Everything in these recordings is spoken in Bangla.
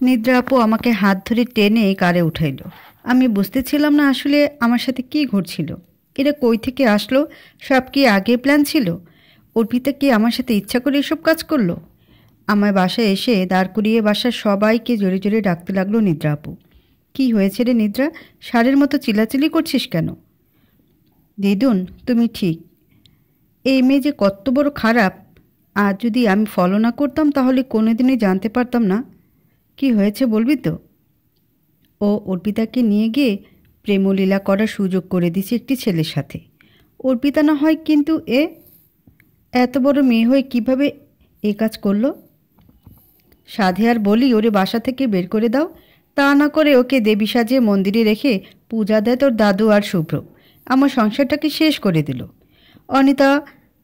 নিদ্রা আপু আমাকে হাত ধরে টেনে কারে উঠাইল। আমি বুঝতেছিলাম না আসলে আমার সাথে কি ঘটছিল। এরা কই থেকে আসলো? সব কি আগে প্ল্যান ছিল? অর্পিতা কি আমার সাথে ইচ্ছা করে এসব কাজ করলো? আমায় বাসায় এসে দাঁড় করিয়ে বাসার সবাইকে জোরে জোরে ডাকতে লাগলো নিদ্রা আপু। কি হয়েছে রে নিদ্রা, ষাঁড়ের মতো চিল্লাচিল্লি করছিস কেন? দিদুন, তুমি ঠিক। এই মেয়ে যে কত বড় খারাপ, আর যদি আমি ফলো না করতাম তাহলে কোনোদিনই জানতে পারতাম না। কি হয়েছে বলবি তো? ও অর্পিতাকে নিয়ে গিয়ে প্রেমলীলা করার সুযোগ করে দিছে একটি ছেলের সাথে। অর্পিতা না হয়, কিন্তু এত বড় মেয়ে হয়ে কিভাবে এ কাজ করলো? সাধে আর বলি ওরে বাসা থেকে বের করে দাও, তা না করে ওকে দেবী সাজিয়ে মন্দিরে রেখে পূজা দেয় তোর দাদু আর শুভ্র। আমার সংসারটাকে শেষ করে দিল। অনিতা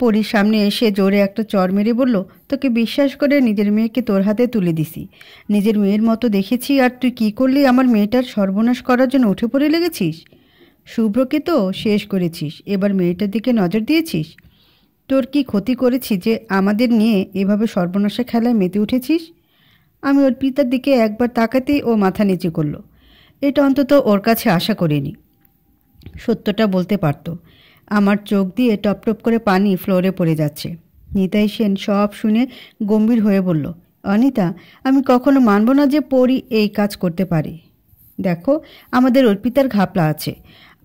পরীর সামনে এসে জোরে একটা চড় মেরে বলল, তোকে বিশ্বাস করে নিজের মেয়েকে তোর হাতে তুলে দিছি, নিজের মেয়ের মতো দেখেছি, আর তুই কী করলি? আমার মেয়েটার সর্বনাশ করার জন্য উঠে পড়ে লেগেছিস। শুভ্রকে তো শেষ করেছিস, এবার মেয়েটার দিকে নজর দিয়েছিস। তোর কি ক্ষতি করেছি যে আমাদের নিয়ে এভাবে সর্বনাশা খেলায় মেতে উঠেছিস? আমি ওর পিতার দিকে একবার তাকাতেই ও মাথা নিচু করল। এটা অন্তত ওর কাছে আশা করিনি। সত্যটা বলতে পারত। আমার চোখ দিয়ে টপ টপ করে পানি ফ্লোরে পড়ে যাচ্ছে। নিতাই সেন সব শুনে গম্ভীর হয়ে বলল, অনিতা, আমি কখনো মানব না যে পরি এই কাজ করতে পারে। দেখো, আমাদের অর্পিতার ঘাপলা আছে।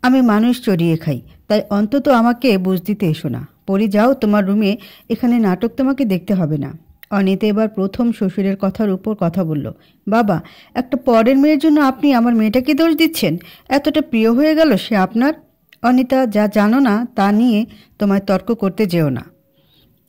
আমি মানুষ চড়িয়ে খাই, তাই অন্তত আমাকে বুঝ দিতে এসো না। পরি, যাও তোমার রুমে, এখানে নাটক তোমাকে দেখতে হবে না। অনিতা এবার প্রথম শ্বশুরের কথার উপর কথা বলল। বাবা, একটা পরের মেয়ের জন্য আপনি আমার মেয়েটাকে দোষ দিচ্ছেন? এতটা প্রিয় হয়ে গেল সে আপনার? অনিতা, যা জানো না তা নিয়ে তোমায় তর্ক করতে যেও না।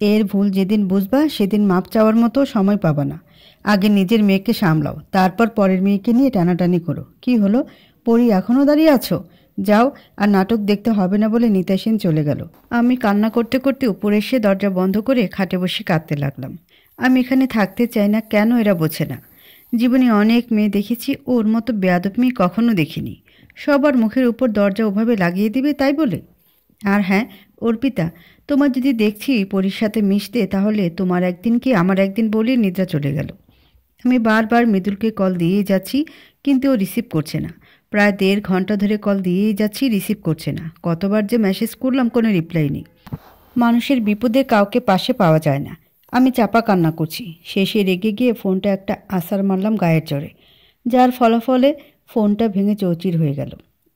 এর ভুল যেদিন বুঝবা সেদিন মাপ চাওয়ার মতো সময় পাবা না। আগে নিজের মেয়েকে সামলাও, তারপর পরের মেয়েকে নিয়ে টানাটানি করো। কি হলো পরি, এখনও দাঁড়িয়ে আছো? যাও, আর নাটক দেখতে হবে না বলে নিতাই সেন চলে গেল। আমি কান্না করতে করতে উপরে এসে দরজা বন্ধ করে খাটে বসে কাঁদতে লাগলাম। আমি এখানে থাকতে চাই না, কেন এরা বোঝে না? জীবনে অনেক মেয়ে দেখেছি, ওর মতো বেয়াদব মেয়ে কখনো দেখিনি। সবার মুখের উপর দরজা ওভাবে লাগিয়ে দিবে তাই বলে। আর হ্যাঁ অর্পিতা, তোমার যদি দেখছি পরীর সাথে মিশতে, তাহলে তোমার একদিন কি আমার একদিন বলে নিদ্রা চলে গেল। আমি বারবার মৃদুলকে কল দিয়েই যাচ্ছি, কিন্তু ও রিসিভ করছে না। প্রায় 1.5 ঘন্টা ধরে কল দিয়েই যাচ্ছি, রিসিভ করছে না। কতবার যে মেসেজ করলাম, কোনো রিপ্লাই নেই। মানুষের বিপদে কাউকে পাশে পাওয়া যায় না। আমি চাপা কান্না করছি। শেষে রেগে গিয়ে ফোনটা একটা আছাড় মারলাম গায়ের জোরে, যার ফলাফলে ফোনটা ভেঙে চৌচির হয়ে গেল।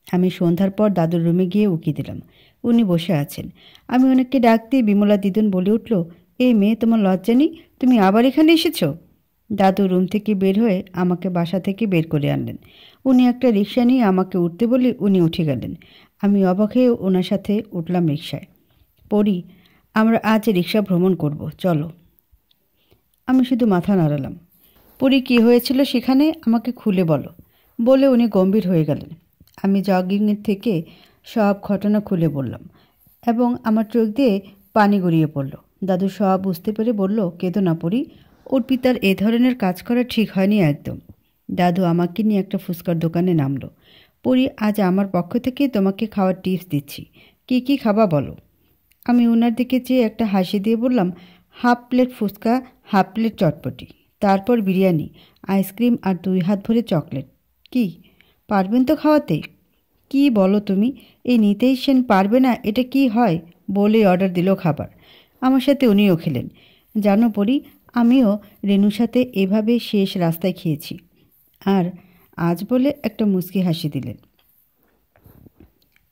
আমি সন্ধ্যার পর দাদুর রুমে গিয়ে উকি দিলাম। উনি বসে আছেন। আমি ওনাকে ডাক দিয়ে বিমলা দিদুন বলে উঠল, এই মেয়ে, তোমার লজ্জা নেই? তুমি আবার এখানে এসেছো? দাদু রুম থেকে বের হয়ে আমাকে বাসা থেকে বের করে আনলেন। উনি একটা রিক্সা নিয়ে আমাকে উঠতে বলে উনি উঠে গেলেন। আমি অবাক হয়ে ওনার সাথে উঠলাম রিক্সায়। পরি, আমরা আজ রিক্সা ভ্রমণ করব, চলো। আমি শুধু মাথা নাড়ালাম। পরি, কী হয়েছিল সেখানে, আমাকে খুলে বলো, বলে উনি গম্ভীর হয়ে গেলেন। আমি জগিংয়ের থেকে সব ঘটনা খুলে বললাম এবং আমার চোখ দিয়ে পানি গড়িয়ে পড়ল। দাদু সব বুঝতে পেরে বলল, কেঁদো না পরি, অর্পিতার এ ধরনের কাজ করা ঠিক হয়নি একদম। দাদু আমাকে নিয়ে একটা ফুচকার দোকানে নামলো। পরি, আজ আমার পক্ষ থেকে তোমাকে খাওয়ার টিপস দিচ্ছি। কি কি খাবা বলো? আমি ওনার দিকে চেয়ে একটা হাসি দিয়ে বললাম, 1/2 প্লেট ফুচকা, 1/2 প্লেট চটপটি, তারপর বিরিয়ানি, আইসক্রিম আর 2 হাত ভরে চকলেট। কি পারবেন তো খাওয়াতে? কি বলো তুমি? এই নিতেই সেন পারবে না, এটা কি হয়? বলেই অর্ডার দিল খাবার। আমার সাথে উনিও খেলেন। জানো পরি, আমিও রেনুর সাথে এভাবে শেষ রাস্তায় খেয়েছি। আর আজ বলে একটা মুচকি হাসি দিলেন।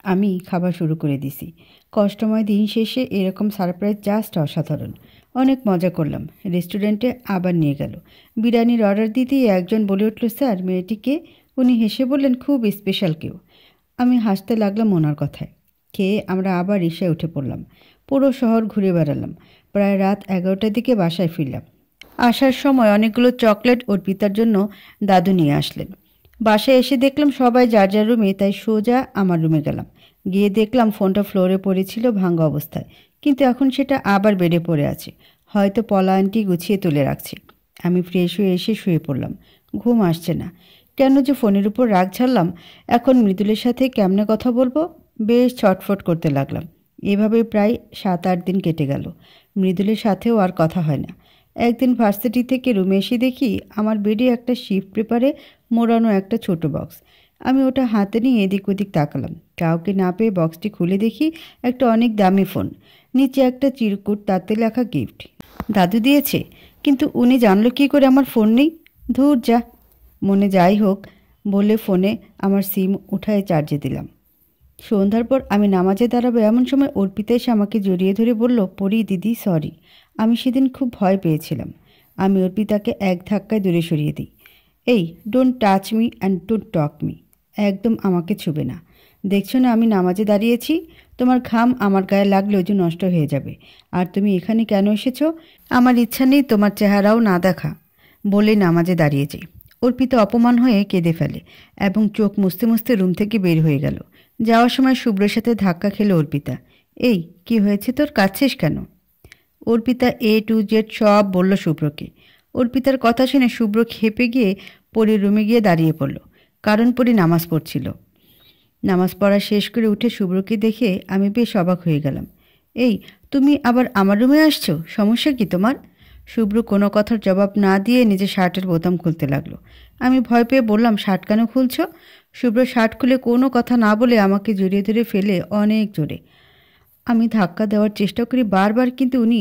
আমি খাবার শুরু করে দিছি। কষ্টময় দিন শেষে এরকম সারপ্রাইজ জাস্ট অসাধারণ। অনেক মজা করলাম। রেস্টুরেন্টে আবার নিয়ে গেল। বিরিয়ানির অর্ডার দিতেই একজন বলে উঠল, স্যার, মেয়েটিকে? উনি হেসে বললেন, খুব স্পেশাল কেউ। আমি হাসতে লাগলাম ওনার কথায়। খেয়ে আমরা আবার রিকশায় উঠে পড়লাম। পুরো শহর ঘুরে বেড়ালাম। প্রায় রাত 11টার দিকে বাসায় ফিরলাম। আসার সময় অনেকগুলো চকলেট ওর পিতার জন্য দাদু নিয়ে আসলেন। বাসায় এসে দেখলাম সবাই যার যার রুমে, তাই সোজা আমার রুমে গেলাম। গিয়ে দেখলাম ফোনটা ফ্লোরে পড়েছিল ভাঙা অবস্থায়, কিন্তু এখন সেটা আবার বেডে পড়ে আছে। হয়তো পলা আন্টি গুছিয়ে তুলে রাখছে। আমি ফ্রেশ হয়ে এসে শুয়ে পড়লাম। ঘুম আসছে না। কেন যে ফোনের উপর রাগ ছাড়লাম। এখন মৃদুলের সাথে কেমনে কথা বলবো? বেশ ছটফট করতে লাগলাম। এভাবে প্রায় 7-8 দিন কেটে গেল। মৃদুলের সাথেও আর কথা হয় না। একদিন ভার্সিটি থেকে রুমে এসে দেখি আমার বেডে একটা শিফট পেপারে মোড়ানো একটা ছোট বক্স। আমি ওটা হাতে নিয়ে এদিক ওদিক তাকালাম। কাউকে না পেয়ে বক্সটি খুলে দেখি একটা অনেক দামি ফোন, নিচে একটা চিরকুট, তাতে লেখা গিফট। দাদু দিয়েছে, কিন্তু উনি জানলো কী করে আমার ফোন নেই? ধুর যা। মনে যাই হোক বলে ফোনে আমার সিম উঠায় চার্জে দিলাম। সন্ধ্যার পর আমি নামাজে দাঁড়াবো এমন সময় অর্পিতা এসে আমাকে জড়িয়ে ধরে বলল, পরি দিদি সরি, আমি সেদিন খুব ভয় পেয়েছিলাম। আমি অর্পিতাকে এক ধাক্কায় দূরে সরিয়ে দিই। এই don't touch me and don't talk me, একদম আমাকে ছুবে না। দেখছো না আমি নামাজে দাঁড়িয়েছি? তোমার ঘাম আমার গায়ে লাগলে ওই যে নষ্ট হয়ে যাবে। আর তুমি এখানে কেন এসেছো? আমার ইচ্ছা নেই তোমার চেহারাও না দেখা বলে নামাজে দাঁড়িয়েছি। অর্পিতা অপমান হয়ে কেঁদে ফেলে এবং চোখ মুছতে মুছতে রুম থেকে বের হয়ে গেল। যাওয়ার সময় শুভ্রের সাথে ধাক্কা খেলো অর্পিতা। এই কি হয়েছে তোর, কাঁদছিস কেন? অর্পিতা A to Z সব বলল শুভ্রকে। অর্পিতার কথা শুনে শুভ্র খেপে গিয়ে পরীর রুমে গিয়ে দাঁড়িয়ে পড়ল, কারণ পরী নামাজ পড়ছিল। নামাজ পড়া শেষ করে উঠে শুভ্রকে দেখে আমি বেশ অবাক হয়ে গেলাম। এই তুমি আবার আমার রুমে আসছো, সমস্যা কি তোমার? শুভ্র কোনো কথার জবাব না দিয়ে নিজের শার্টের বোতাম খুলতে লাগলো। আমি ভয় পেয়ে বললাম, শার্ট কেন খুলছো? শুভ্র শার্ট খুলে কোনো কথা না বলে আমাকে জড়িয়ে ধরে ফেলে অনেক জোরে। আমি ধাক্কা দেওয়ার চেষ্টা করি বারবার, কিন্তু উনি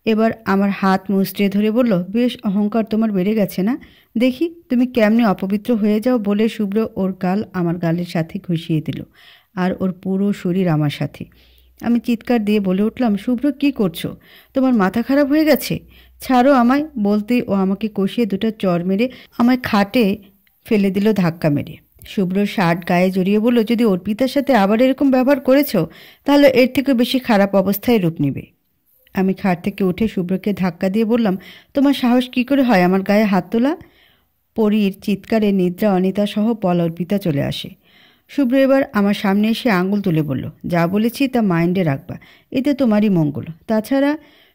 এবার আমার হাত মুচড়ে ধরে বলল, বেশ অহংকার তোমার বেড়ে গেছে না, দেখি তুমি কেমনে অপবিত্র হয়ে যাও। বলে শুভ্র ওর গাল আমার গালের সাথে ঘুষিয়ে দিল, আর ওর পুরো শরীর আমার সাথে। আমি চিৎকার দিয়ে বলে উঠলাম, শুভ্র কী করছো? তোমার মাথা খারাপ হয়ে গেছে? ছাড়ো আমায়। বলতেই ও আমাকে কষিয়ে দুটো চড় মেরে আমায় খাটে ফেলে দিল ধাক্কা মেরে। শুভ্র শার্ট গায়ে জড়িয়ে বলল, যদি অর্পিতার সাথে আবার এরকম ব্যবহার করেছো তাহলে এর থেকে বেশি খারাপ অবস্থায় রূপ নেবে। আমি খাট থেকে উঠে শুভ্রকে ধাক্কা দিয়ে বললাম, তোমার সাহস কি করে হয় আমার গায়ে হাত তোলা? পরীর চিৎকারে নিদ্রা, অনিতা সহ পল, অর্পিতা চলে আসে। শুভ্র এবার আমার সামনে এসে আঙুল তুলে বলল, যা বলেছি তা মাইন্ডে রাখবা, এতে তোমারই মঙ্গল। তাছাড়া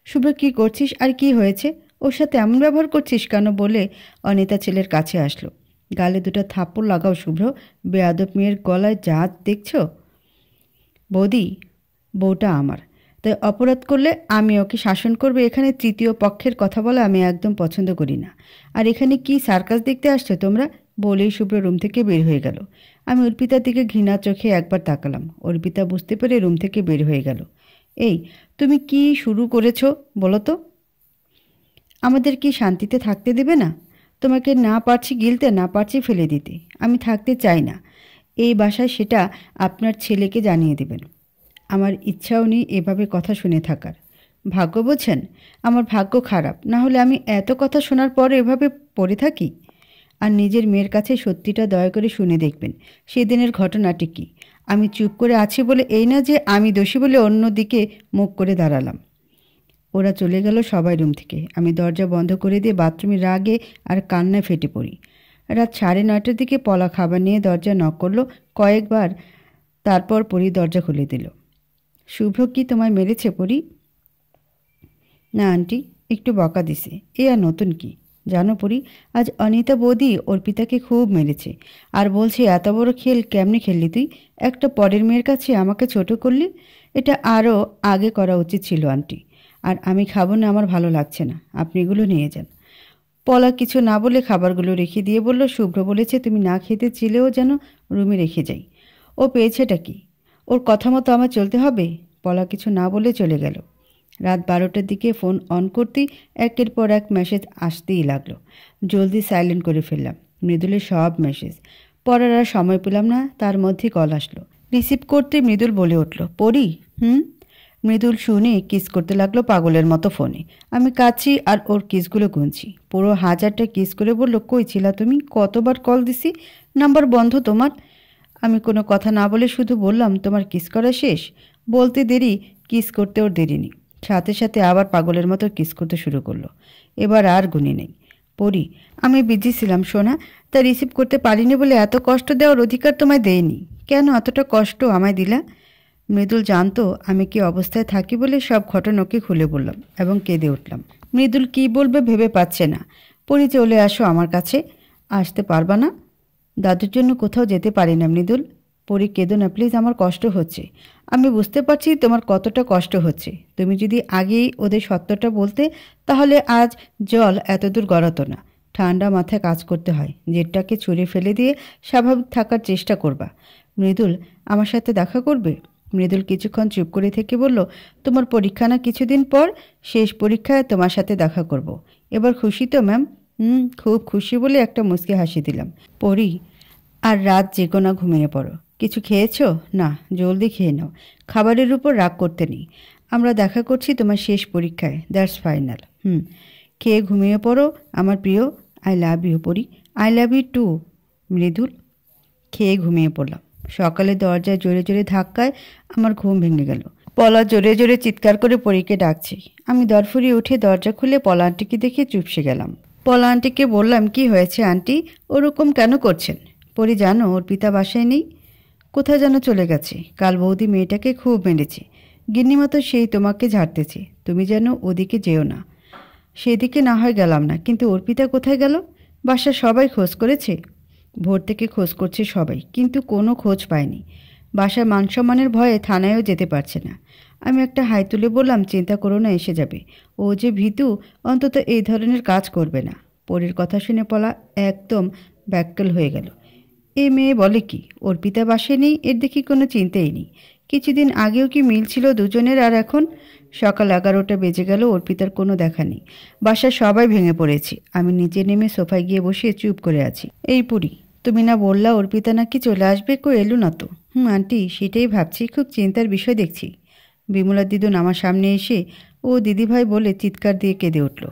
শুভ্র কী করছিস আর কি হয়েছে? ওর সাথে এমন ব্যবহার করছিস কেন? বলে অনিতা ছেলের কাছে আসলো। গালে দুটো থাপ্পড় লাগাও শুভ্র, বেয়াদব মেয়ের গলায় জাত দেখছো? বৌদি, বউটা আমার, তাই অপরাধ করলে আমি ওকে শাসন করবে, এখানে তৃতীয় পক্ষের কথা বলা আমি একদম পছন্দ করি না। আর এখানে কি সার্কাস দেখতে আসছো তোমরা? বলেই শুভ্র রুম থেকে বের হয়ে গেল। আমি অর্পিতার দিকে ঘৃণার চোখে একবার তাকালাম। অর্পিতা বুঝতে পেরে রুম থেকে বের হয়ে গেল। এই তুমি কি শুরু করেছো বলো তো? আমাদের কি শান্তিতে থাকতে দেবে না? তোমাকে না পারছি গিলতে, না পারছি ফেলে দিতে। আমি থাকতে চাই না এই বাসায়, সেটা আপনার ছেলেকে জানিয়ে দেবেন। আমার ইচ্ছাও নেই এভাবে কথা শুনে থাকার। ভাগ্য বোঝেন, আমার ভাগ্য খারাপ, না হলে আমি এত কথা শোনার পর এভাবে পড়ে থাকি। আর নিজের মেয়ের কাছে সত্যিটা দয়া করে শুনে দেখবেন, সেদিনের ঘটনাটি কী। আমি চুপ করে আছি বলে এই না যে আমি দোষী বলে অন্যদিকে মুখ করে দাঁড়ালাম। ওরা চলে গেল সবাই রুম থেকে। আমি দরজা বন্ধ করে দিয়ে বাথরুমে রাগে আর কান্নায় ফেটে পড়ি। রাত 9:30টার দিকে পলা খাবার নিয়ে দরজা নক করলো কয়েকবার, তারপর পরি দরজা খুলে দিল। শুভ্র কি তোমায় মেরেছে পরি? না আন্টি, একটু বকা দিছে। এ আর নতুন কি জানো পরি, আজ অনিতা বৌদি অর্পিতাকে খুব মেরেছে, আর বলছে এত বড় খেল কেমনে খেললি তুই? একটা পরের মেয়ের কাছে আমাকে ছোট করলি। এটা আরও আগে করা উচিত ছিল আন্টি। আর আমি খাবো না, আমার ভালো লাগছে না, আপনি এগুলো নিয়ে যান। পলা কিছু না বলে খাবারগুলো রেখে দিয়ে বলল, শুভ্র বলেছে তুমি না খেতে চিলেও যেন রুমে রেখে যাই। ও পেয়েছেটা কি? ওর কথা মতো আমার চলতে হবে? পলা কিছু না বলে চলে গেল। রাত 12টার দিকে ফোন অন করতেই একের পর এক মেসেজ আসতেই লাগলো। জলদি সাইলেন্ট করে ফেললাম মৃদুলের সব মেসেজ। পড়ার আর সময় পেলাম না, তার মধ্যে কল আসলো। রিসিভ করতে মৃদুল বলে উঠল, পড়ি? মৃদুল শুনে কিস করতে লাগলো পাগলের মতো ফোনে। আমি কাঁদছি আর ওর কিসগুলো গুনছি। পুরো 1000টা কিস করে বলল, কই ছিলা তুমি? কতবার কল দিছি, নাম্বার বন্ধ তোমার। আমি কোনো কথা না বলে শুধু বললাম, তোমার কিস করা শেষ? বলতে দেরি, কিস করতে ওর দেরি নেই। সাথে সাথে আবার পাগলের মতো কিস করতে শুরু করলো। এবার আর গুনি নেই। পড়ি, আমি বিজি ছিলাম সোনা, তা রিসিভ করতে পারিনি বলে এত কষ্ট দেওয়ার অধিকার তোমায় দেয়নি। কেন এতটা কষ্ট আমায় দিলা? মৃদুল জানতো আমি কি অবস্থায় থাকি বলে সব ঘটনাকে খুলে বললাম এবং কেঁদে উঠলাম। মৃদুল কি বলবে ভেবে পাচ্ছে না। পরি, চলে আসো আমার কাছে। আসতে পারবা না? দাদুর জন্য কোথাও যেতে পারি না মৃদুল। পরি, কেঁদো না প্লিজ, আমার কষ্ট হচ্ছে। আমি বুঝতে পারছি তোমার কতটা কষ্ট হচ্ছে। তুমি যদি আগেই ওদের সত্যটা বলতে তাহলে আজ জল এতদূর গড়াতো না। ঠান্ডা মাথায় কাজ করতে হয়। জেটটাকে ছুঁড়ে ফেলে দিয়ে স্বাভাবিক থাকার চেষ্টা করবা। মৃদুল, আমার সাথে দেখা করবে? মৃদুল কিছুক্ষণ চুপ করে থেকে বলল, তোমার পরীক্ষা না কিছুদিন পর? শেষ পরীক্ষায় তোমার সাথে দেখা করব। এবার খুশি তো ম্যাম? খুব খুশি বলে একটা মুচকি হাসি দিলাম। পরি, আর রাত জেগো না, ঘুমিয়ে পড়ো। কিছু খেয়েছো? না, জলদি খেয়ে নাও। খাবারের উপর রাগ করতে নেই। আমরা দেখা করছি তোমার শেষ পরীক্ষায়, দ্যাটস ফাইনাল। খেয়ে ঘুমিয়ে পড়ো আমার প্রিয়। I love you Pari. I love you too. Mridul. খেয়ে ঘুমিয়ে পড়লাম। সকালে দরজায় জোরে জোরে ধাক্কায় আমার ঘুম ভেঙে গেল। পলা জোরে জোরে চিৎকার করে পরীকে ডাকছি। আমি দরফুরিয়ে উঠে দরজা খুলে পলা আন্টিকে দেখে চুপসে গেলাম। পলা আন্টিকে বললাম, কি হয়েছে আন্টি, ওরকম কেন করছেন? পরি, জানো ওর পিতা বাসায় নেই, কোথায় যেন চলে গেছে। কাল বৌদি মেয়েটাকে খুব মেরেছে। গিন্নিমা তো সেই তোমাকে ঝাড়তেছে, তুমি যেন ওদিকে যেও না। সেদিকে না হয় গেলাম না, কিন্তু ওর পিতা কোথায় গেল? বাসার সবাই খোঁজ করেছে। ভোর থেকে খোঁজ করছে সবাই, কিন্তু কোনো খোঁজ পায়নি। বাসায় মান সম্মানের ভয়ে থানায়ও যেতে পারছে না। আমি একটা হাই তুলে বললাম, চিন্তা করো না, এসে যাবে। ও যে ভীতু, অন্তত এই ধরনের কাজ করবে না। পরীর কথা শুনে পলা একদম ব্যাকল হয়ে গেল। এ মেয়ে বলে কি, ওর পিতা বাসায় নেই, এর দেখি কোনো চিন্তাই নেই। কিছুদিন আগেও কি মিল ছিল দুজনের, আর এখন? সকাল 11টা বেজে গেল, ওর পিতার কোনো দেখা নেই। বাসায় সবাই ভেঙে পড়েছে। আমি নিচে নেমে সোফায় গিয়ে বসে চুপ করে আছি। এই পুরি, তুমি না বললা ওর পিতা নাকি চলে আসবে, কই এলো না তো? আন্টি, সেটাই ভাবছি, খুব চিন্তার বিষয় দেখছি। বিমলা দিদুন আমার সামনে এসে ও দিদিভাই বলে চিৎকার দিয়ে কেঁদে উঠল।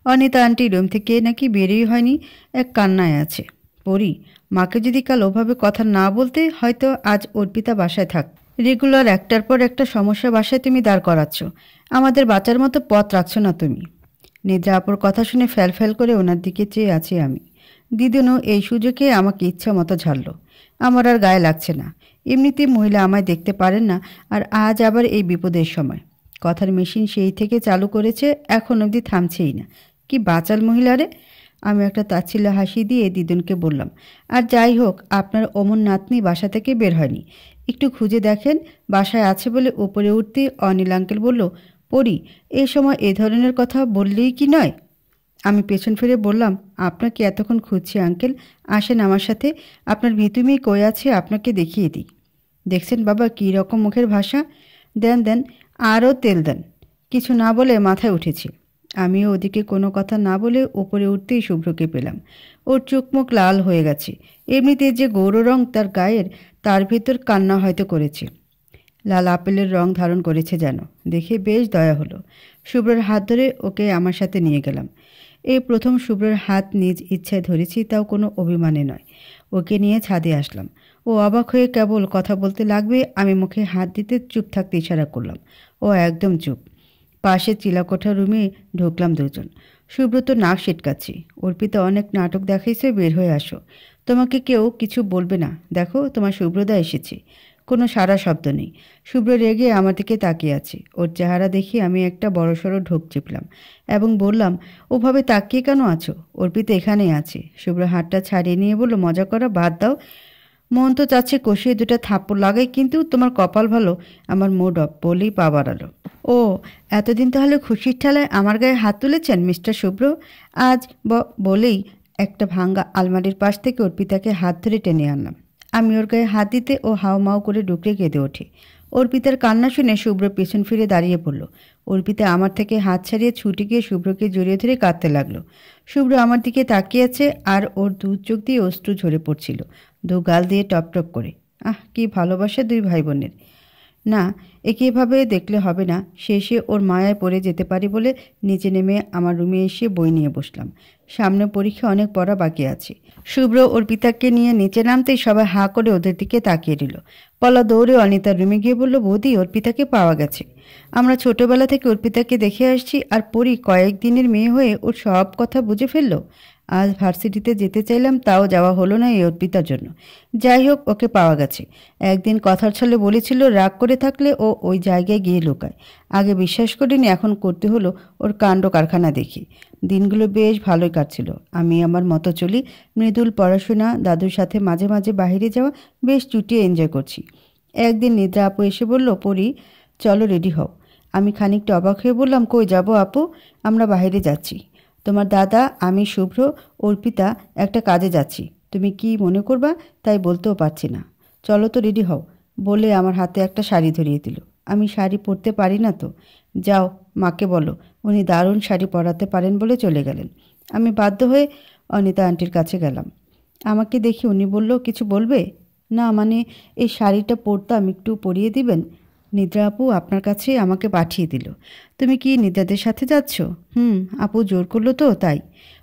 অনিতা আন্টি রুম থেকে নাকি বেরিয়ে হয়নি, এক কান্নায় আছে। পরি, মাকে যদি কাল ওভাবে কথা না বলতে, হয়তো আজ অর্পিতা বাসায় থাক। রেগুলার একটার পর একটা সমস্যা বাসায় তুমি দাঁড় করাচ্ছ, আমাদের বাঁচার মতো পথ রাখছো না তুমি। নিদ্রা আপুর কথা শুনে ফ্যাল ফ্যাল করে ওনার দিকে চেয়ে আছি আমি। দিদুনও এই সুযোগে আমাকে ইচ্ছা মতো ঝাড়ল। আমার আর গায়ে লাগছে না। এমনিতেই মহিলা আমায় দেখতে পারেন না, আর আজ আবার এই বিপদের সময়। কথার মেশিন সেই থেকে চালু করেছে, এখন অবধি থামছেই না। কি বাচাল মহিলারে! আমি একটা তাচ্ছিল্য হাসি দিয়ে দিদুনকে বললাম, আর যাই হোক, আপনার অমন নাতনি বাসা থেকে বের হয়নি, একটু খুঁজে দেখেন। বাসায় আছে বলে উপরে উঠতে অনিল আঙ্কেল বলল, পরি, এই সময় এ ধরনের কথা বললেই কি নয়? আমি পেছন ফিরে বললাম, আপনাকে এতক্ষণ খুঁজছি আঙ্কেল, আসেন আমার সাথে। আপনার ভীতু মেয়ে কই আছে, আপনাকে দেখিয়ে দিই। দেখছেন বাবা কী রকম মুখের ভাষা! দেন দেন, আরও তেল দেন। কিছু না বলে মাথায় উঠেছি। আমিও ওদিকে কোনো কথা না বলে ওপরে উঠতেই শুভ্রকে পেলাম। ওর চোখ মুখ লাল হয়ে গেছে। এমনিতে যে গৌর রং তার গায়ের, তার ভেতর কান্না হয়তো করেছে। লাল আপেলের রং ধারণ করেছে যেন, দেখে বেশ দয়া হলো। শুভ্রর হাত ধরে ওকে আমার সাথে নিয়ে গেলাম। এই প্রথম শুভ্রর হাত নিজ ইচ্ছায় ধরেছি, তাও কোনো অভিমানে নয়। ওকে নিয়ে ছাদে আসলাম। ও অবাক হয়ে কেবল কথা বলতে লাগবে, আমি মুখে হাত দিতে চুপ থাকতে ইশারা করলাম। ও একদম চুপ। পাশে চিলাকোঠা রুমে ঢুকলাম দুজন। শুভ্র তো নাক সিটকাচ্ছি। অর্পিতা অনেক নাটক দেখাইছে, বের হয়ে আসো। তোমাকে কেউ কিছু বলবে না, দেখো তোমার শুভ্রদা এসেছে। কোনো সারা শব্দ নেই। শুভ্র রেগে আমার দিকে তাকিয়ে আছে। ওর চেহারা দেখে আমি একটা বড়সড় ঢোক চিপলাম এবং বললাম, ওভাবে তাকিয়ে কেন আছো? অর্পিতা এখানেই আছে। শুভ্র হাতটা ছাড়িয়ে নিয়ে বলল, মজা করা বাদ দাও। মন তো চাচ্ছে কষিয়ে দুটা থাপ্পড় লাগাই, কিন্তু তোমার কপাল ভালো, আমার মুড অফ বলেই পা বাড়ালো। ও, এতদিন তাহলে খুশির ঠেলায় আমার গায়ে হাত তুলেছেন মিস্টার শুভ্র? আজ বলেই একটা ভাঙ্গা আলমারির পাশ থেকে অর্পিতাকে হাত ধরে টেনে আনলাম। আমি ওর গায়ে হাত দিতে ও হাউমাউ করে ডুকরে কেঁদে ওঠে। অর্পিতার কান্না শুনে শুভ্র পেছন ফিরে দাঁড়িয়ে পড়ল। অর্পিতা আমার থেকে হাত ছাড়িয়ে ছুটে গিয়ে শুভ্রকে জড়িয়ে ধরে কাঁদতে লাগলো। শুভ্র আমার দিকে তাকিয়েছে, আর ওর দু চোখ দিয়ে অশ্রু ঝরে পড়ছিল, দু গাল দিয়ে টপ টপ করে। কি ভালোবাসা দুই ভাই বোনের! না, একে এভাবে দেখলে হবে না। শেষে ওর মায়ায় পড়ে যেতে পারি বলে নিচে নেমে আমার রুমে এসে বই নিয়ে বসলাম। সামনে পরীক্ষা, অনেক পড়া বাকি আছে। শুভ্র ওর পিতাকে নিয়ে নিচে নামতেই সবাই হাঁ করে ওদের দিকে তাকিয়ে দিল। পলা দৌড়ে অনিতার রুমে গিয়ে বলল, বৌদি, অর্পিতাকে পাওয়া গেছে। আমরা ছোটবেলা থেকে অর্পিতাকে দেখে আসছি, আর পরি কয়েকদিনের মেয়ে হয়ে ওর সব কথা বুঝে ফেলল। আজ ভার্সিটিতে যেতে চাইলাম, তাও যাওয়া হলো না এই অর্পিতার জন্য। যাই হোক, ওকে পাওয়া গেছে। একদিন কথার ছলে বলেছিল রাগ করে থাকলে ও ওই জায়গায় গিয়ে লুকায়। আগে বিশ্বাস করিনি, এখন করতে হলো ওর কাণ্ড কারখানা দেখি। দিনগুলো বেশ ভালোই কাটছিল। আমি আমার মতো চলি, মৃদুল পড়াশোনা, দাদুর সাথে মাঝে মাঝে বাইরে যাওয়া, বেশ চুটিয়ে এনজয় করছি। একদিন নিদ্রা আপু এসে বলল, পড়ি চলো রেডি হও। আমি খানিকটা অবাক হয়ে বললাম, কই যাব আপু? আমরা বাইরে যাচ্ছি। তোমার দাদা, আমি, শুভ্র, অর্পিতা একটা কাজে যাচ্ছি। তুমি কি মনে করবা তাই বলতেও পারছি না। চলো তো রেডি হও বলে আমার হাতে একটা শাড়ি ধরিয়ে দিল। আমি শাড়ি পরতে পারি না তো। যাও মাকে বলো, উনি দারুণ শাড়ি পরাতে পারেন বলে চলে গেলেন। আমি বাধ্য হয়ে অনিতা আন্টির কাছে গেলাম। আমাকে দেখি উনি বলল, কিছু বলবে? না মানে এই শাড়িটা পরতাম, একটু পরিয়ে দিবেন। নিদ্রা আপু আপনার কাছে আমাকে পাঠিয়ে দিল। তুমি কি নিদ্রাদের সাথে যাচ্ছ? আপু জোর করলো তো তাই।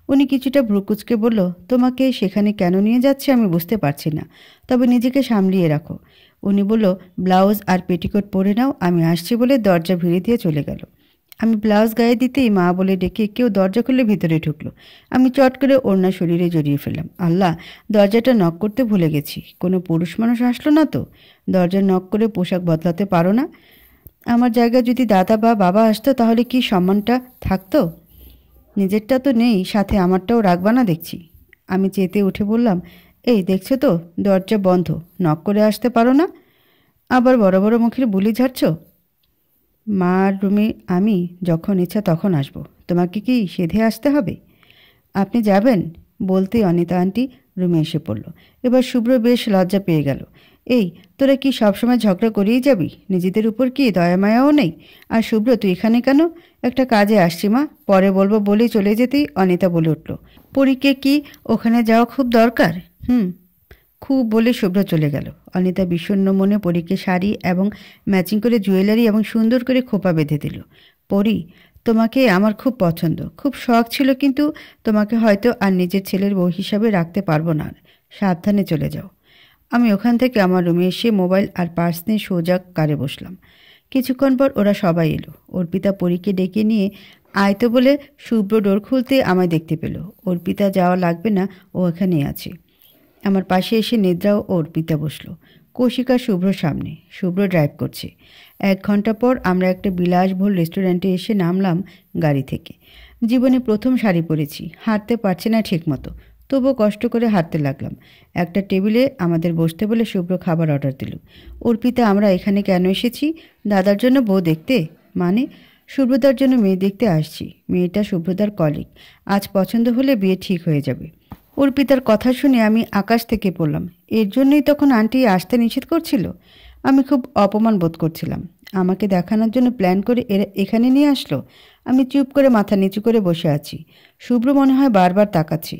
উনি কিছুটা ভ্রুকুচকে বলল, তোমাকে সেখানে কেন নিয়ে যাচ্ছে আমি বুঝতে পারছি না, তবে নিজেকে সামলিয়ে রাখো। উনি বলল, ব্লাউজ আর পেটিকোট পরে নাও, আমি আসছি বলে দরজা ভিড়ে দিয়ে চলে গেল। আমি ব্লাউজ গায়ে দিতেই মা বলে ডেকে কেউ দরজা খুলে ভিতরে ঢুকলো। আমি চট করে ওড়না শরীরে জড়িয়ে ফেললাম। আল্লাহ, দরজাটা নক করতে ভুলে গেছি। কোনো পুরুষ মানুষ আসলো না তো? দরজা নক করে পোশাক বদলাতে পারো না? আমার জায়গায় যদি দাদা বা বাবা আসতো তাহলে কি সম্মানটা থাকতো? নিজেরটা তো নেই, সাথে আমারটাও রাখবা না দেখছি। আমি চেতে উঠে বললাম, এই দেখছো তো দরজা বন্ধ, নক করে আসতে পারো না? আবার বড় বড় মুখের বুলি ঝাড়ছ। মার রুমে আমি যখন ইচ্ছা তখন আসব, তোমাকে কি সেধে আসতে হবে? আপনি যাবেন বলতেই অনিতা আন্টি রুমে এসে পড়ল। এবার শুভ্র বেশ লজ্জা পেয়ে গেল। এই তোরা কি সবসময় ঝগড়া করেই যাবি? নিজেদের উপর কি দয়া মায়াও নেই? আর শুভ্র তুই এখানে কেন? একটা কাজে আসছি মা, পরে বলবো বলেই চলে যেতেই অনিতা বলে উঠল, পরীকে কি ওখানে যাওয়া খুব দরকার? খুব বলে শুভ্র চলে গেল। অনিতা বিষণ্ণ মনে পরীকে শাড়ি এবং ম্যাচিং করে জুয়েলারি এবং সুন্দর করে খোপা বেঁধে দিল। পরী, তোমাকে আমার খুব পছন্দ, খুব শখ ছিল, কিন্তু তোমাকে হয়তো আর নিজের ছেলের বউ হিসাবে রাখতে পারবো না। সাবধানে চলে যাও। আমি ওখান থেকে আমার রুমে এসে মোবাইল আর পার্স নিয়ে সোজা কারে বসলাম। কিছুক্ষণ পর ওরা সবাই এলো। অর্পিতা পরীকে ডেকে নিয়ে আয়তো বলে শুভ্র ডোর খুলতে আমায় দেখতে পেল। অর্পিতা যাওয়া লাগবে না, ও এখানেই আছে। আমার পাশে এসে নিদ্রা ও অর্পিতা বসলো। কৌশিকা শুভ্রর সামনে। শুভ্র ড্রাইভ করছে। 1 ঘন্টা পর আমরা একটা বিলাসবহুল রেস্টুরেন্টে এসে নামলাম গাড়ি থেকে। জীবনে প্রথম শাড়ি পরেছি, হাঁটতে পারছি না ঠিক মতো, তবুও কষ্ট করে হাঁটতে লাগলাম। একটা টেবিলে আমাদের বসতে বলে শুভ্র খাবার অর্ডার দিল। অর্পিতা, আমরা এখানে কেন এসেছি? দাদার জন্য বউ দেখতে? মানে? শুভ্রদার জন্য মেয়ে দেখতে আসছি। মেয়েটা শুভ্রদার কলিগ, আজ পছন্দ হলে বিয়ে ঠিক হয়ে যাবে। অর্পিতার কথা শুনে আমি আকাশ থেকে পড়লাম। এর জন্যই তখন আন্টি আসতে নিষেধ করছিল। আমি খুব অপমান বোধ করছিলাম। আমাকে দেখানোর জন্য প্ল্যান করে এরা এখানে নিয়ে আসলো। আমি চুপ করে মাথা নিচু করে বসে আছি। শুভ্র মনে হয় বারবার তাকাচ্ছি।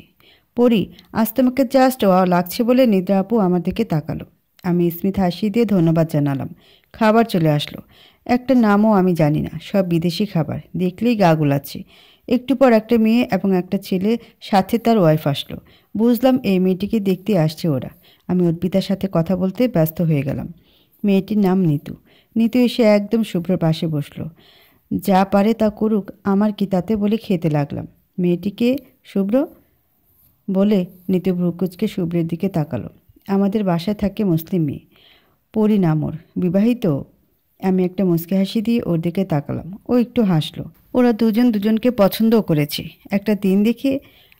পড়ি, আজ তোমাকে জাস্ট ওয়াও লাগছে বলে নিদ্রা আপু আমার দিকে তাকালো। আমি স্মিত হাসি দিয়ে ধন্যবাদ জানালাম। খাবার চলে আসলো। একটা নামও আমি জানি না, সব বিদেশি খাবার, দেখলেই গা গুলাচ্ছে। একটু পর একটা মেয়ে এবং একটা ছেলে, সাথে তার ওয়াইফ আসলো। বুঝলাম এই মেয়েটিকে দেখতে আসছে ওরা। আমি অর্পিতার সাথে কথা বলতে ব্যস্ত হয়ে গেলাম। মেয়েটির নাম নিতু। নিতু এসে একদম শুভ্রর পাশে বসলো। যা পারে তা করুক, আমার কি তাতে বলে খেতে লাগলাম। মেয়েটিকে? শুভ্র বলে নিতু ভ্রুকুচকে শুভ্রের দিকে তাকালো। আমাদের বাসায় থাকে মুসলিম মেয়ে, পরি নাম ওর, বিবাহিত। আমি একটা মুচকি হাসি দিয়ে ওর দিকে তাকালাম। ও একটু হাসলো। ওরা দুজন দুজনকে পছন্দও করেছে। একটা দিন দেখে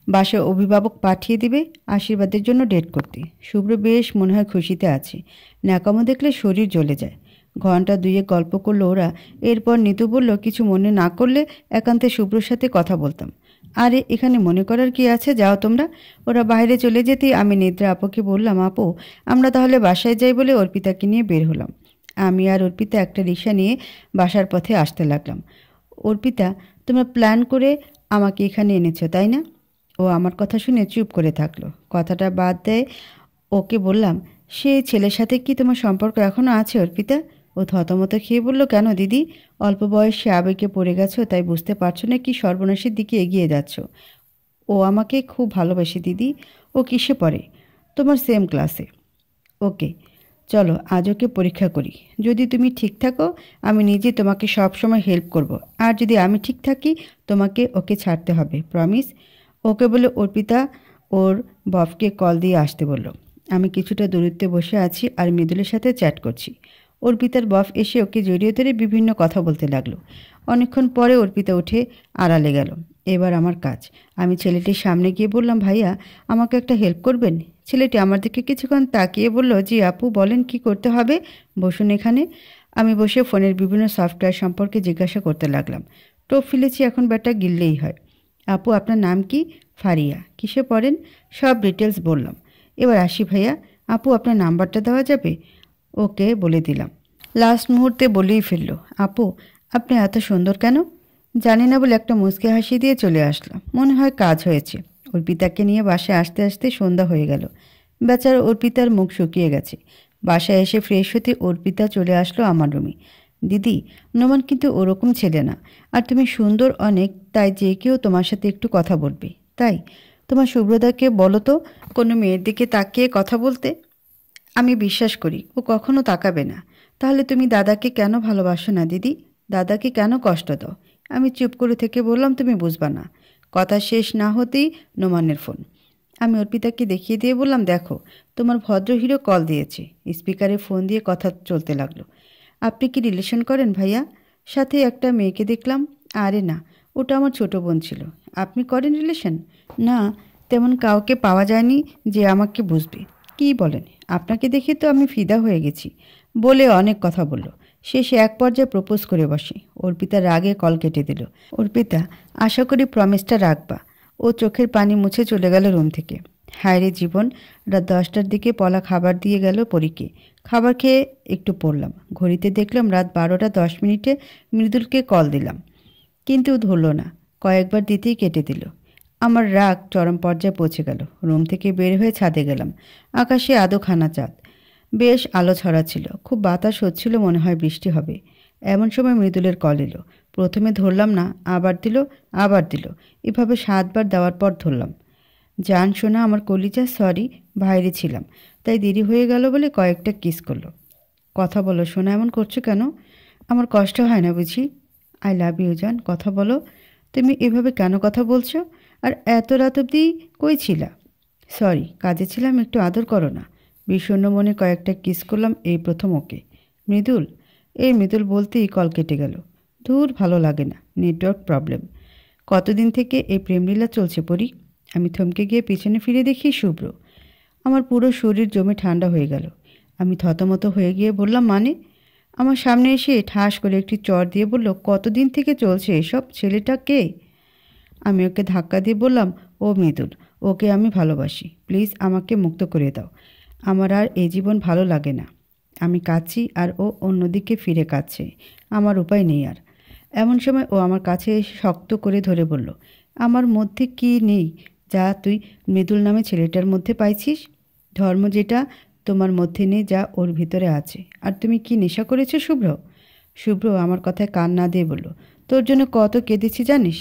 বাসায় অভিভাবক পাঠিয়ে দিবে আশীর্বাদের জন্য ডেট করতে। শুভ্র বেশ মনে হয় খুশিতে আছে। ন্যাকামো দেখলে শরীর জ্বলে যায়। ঘন্টা 2 গল্প করলো ওরা। এরপর নিতু বলল, কিছু মনে না করলে একান্তে শুভ্রর সাথে কথা বলতাম। আরে এখানে মনে করার কি আছে, যাও তোমরা। ওরা বাইরে চলে যেতেই আমি নিদ্রা আপুকে বললাম, আপু আমরা তাহলে বাসায় যাই বলে অর্পিতাকে নিয়ে বের হলাম। আমি আর অর্পিতা একটা রিক্সা নিয়ে বাসার পথে আসতে লাগলাম। অর্পিতা, তোমরা প্ল্যান করে আমাকে এখানে এনেছো তাই না? ও আমার কথা শুনে চুপ করে থাকলো। কথাটা বাদ দেয় ওকে বললাম, সেই ছেলের সাথে কি তোমার সম্পর্ক এখনও আছে অর্পিতা? ও থতমত খেয়ে বলল, কেন দিদি? অল্প বয়সে আবেগে পড়ে গেছো, তাই বুঝতে পারছো না কি সর্বনাশের দিকে এগিয়ে যাচ্ছ। ও আমাকে খুব ভালোবাসে দিদি। ও কিসে পড়ে? তোমার সেম ক্লাসে। ওকে, চলো আজ ওকে পরীক্ষা করি। যদি তুমি ঠিক থাকো আমি নিজে তোমাকে সব সময় হেল্প করব, আর যদি আমি ঠিক থাকি তোমাকে ওকে ছাড়তে হবে, প্রমিস? ওকে বলে অর্পিতা ওর বফকে কল দিয়ে আসতে বলল। আমি কিছুটা দূরত্বে বসে আছি আর মৃদুলের সাথে চ্যাট করছি। অর্পিতার বফ এসে ওকে জড়িয়ে ধরে বিভিন্ন কথা বলতে লাগলো। অনেকক্ষণ পরে অর্পিতা উঠে আড়ালে গেল। এবার আমার কাজ। আমি ছেলেটির সামনে গিয়ে বললাম, ভাইয়া আমাকে একটা হেল্প করবেন? ছেলেটি আমার দিকে কিছুক্ষণ তাকিয়ে বলল, জি আপু বলেন কি করতে হবে, বসুন এখানে। আমি বসে ফোনের বিভিন্ন সফটওয়্যার সম্পর্কে জিজ্ঞাসা করতে লাগলাম। টোপ ফেলেছি, এখন ব্যাটা গিললেই হয়। আপু আপনার নাম কি? ফারিয়া। কিসে পড়েন? সব ডিটেলস বললাম। এবার আসি ভাইয়া, আপু আপনার নাম্বারটা দেওয়া যাবে? ওকে বলে দিলাম। লাস্ট মুহূর্তে বলেই ফেলল, আপু আপনি এত সুন্দর কেন? জানি না বলে একটা মুচকি হাসি দিয়ে চলে আসলাম। মনে হয় কাজ হয়েছে। অর্পিতাকে নিয়ে বাসায় আসতে আসতে সন্ধ্যা হয়ে গেল। বেচারা অর্পিতার মুখ শুকিয়ে গেছে। বাসায় এসে ফ্রেশ হতে অর্পিতা চলে আসলো আমার রুমে। দিদি, নোমান কিন্তু ওরকম ছেলে না, আর তুমি সুন্দর অনেক, তাই যে কেউ তোমার সাথে একটু কথা বলবে। তাই তোমার শুভ্রদাকে বলো তো কোনো মেয়ের দিকে তাকিয়ে কথা বলতে। আমি বিশ্বাস করি ও কখনো তাকাবে না। তাহলে তুমি দাদাকে কেন ভালোবাসো না দিদি? দাদাকে কেন কষ্ট দাও? আমি চুপ করে থেকে বললাম, তুমি বুঝবা না। কথা শেষ না হতেই নোমানের ফোন। আমি অর্পিতাকে দেখিয়ে দিয়ে বললাম, দেখো তোমার ভদ্র হিরো কল দিয়েছে। স্পিকারে ফোন দিয়ে কথা চলতে লাগলো। আপনি কি রিলেশন করেন ভাইয়া? সাথে একটা মেয়েকে দেখলাম। আরে না, ওটা আমার ছোট বোন ছিল। আপনি করেন রিলেশন? না, তেমন কাউকে পাওয়া যায়নি যে আমাকে বুঝবে। কী বলেন? আপনাকে দেখে তো আমি ফিদা হয়ে গেছি। বলে অনেক কথা বলল। শেষে এক পর্যায়ে প্রপোজ করে বসে। অর্পিতা রাগে কল কেটে দিল। অর্পিতা, আশা করি প্রমিসটা রাখবা। ও চোখের পানি মুছে চলে গেল রুম থেকে। হায় রে জীবন! রাত 10টার দিকে পলা খাবার দিয়ে গেল পরীকে। খাবার খেয়ে একটু পড়লাম। ঘড়িতে দেখলাম রাত 12টা 10 মিনিটে। মৃদুলকে কল দিলাম, কিন্তু ধরল না। কয়েকবার দিতেই কেটে দিল। আমার রাগ চরম পর্যায়ে পৌঁছে গেল। রুম থেকে বের হয়ে ছাদে গেলাম। আকাশে আদোখানা চাঁদ, বেশ আলো ছড়াচ্ছিল। খুব বাতাস হচ্ছিল, মনে হয় বৃষ্টি হবে। এমন সময় মৃদুলের কল এলো। প্রথমে ধরলাম না, আবার দিল, আবার দিল। এভাবে 7বার দেওয়ার পর ধরলাম। জান শোনা আমার কলিজা, সরি বাইরে ছিলাম, তাই দেরি হয়ে গেল বলে কয়েকটা কিস করলো। কথা বলো শোনা, এমন করছো কেন? আমার কষ্ট হয় না বুঝি? আই লাভ ইউ জান, কথা বলো। তুমি এভাবে কেন কথা বলছো? আর এত রাত অবধি কই ছিলা? সরি কাজে ছিলাম, একটু আদর করো না। বিষণ্ণ মনে কয়েকটা কিস করলাম, এই প্রথম ওকে। মৃদুল, এই মৃদুল বলতেই কল কেটে গেল। দূর, ভালো লাগে না, নেটওয়ার্ক প্রবলেম। কতদিন থেকে এই প্রেমলীলা চলছে পরি? আমি থমকে গিয়ে পিছনে ফিরে দেখি শুভ্র। আমার পুরো শরীর জমে ঠান্ডা হয়ে গেল। আমি থতমত হয়ে গিয়ে বললাম, মানে? আমার সামনে এসে ঠাস করে একটি চর দিয়ে বলল, কতদিন থেকে চলছে এসব? ছেলেটা কে? আমি ওকে ধাক্কা দিয়ে বললাম, ও মৃদুল, ওকে আমি ভালোবাসি। প্লিজ আমাকে মুক্ত করে দাও। আমার আর এই জীবন ভালো লাগে না। আমি কাঁদছি আর ও অন্যদিকে ফিরে কাঁদছে। আমার উপায় নেই আর। এমন সময় ও আমার কাছে এসে শক্ত করে ধরে বলল, আমার মধ্যে কি নেই যা তুই মৃদুল নামে ছেলেটার মধ্যে পাইছিস? ধর্ম যেটা তোমার মধ্যে নেই, যা ওর ভিতরে আছে। আর তুমি কি নেশা করেছো শুভ্র? শুভ্র আমার কথায় কান না দিয়ে বলল, তোর জন্য কত কেঁদেছি জানিস?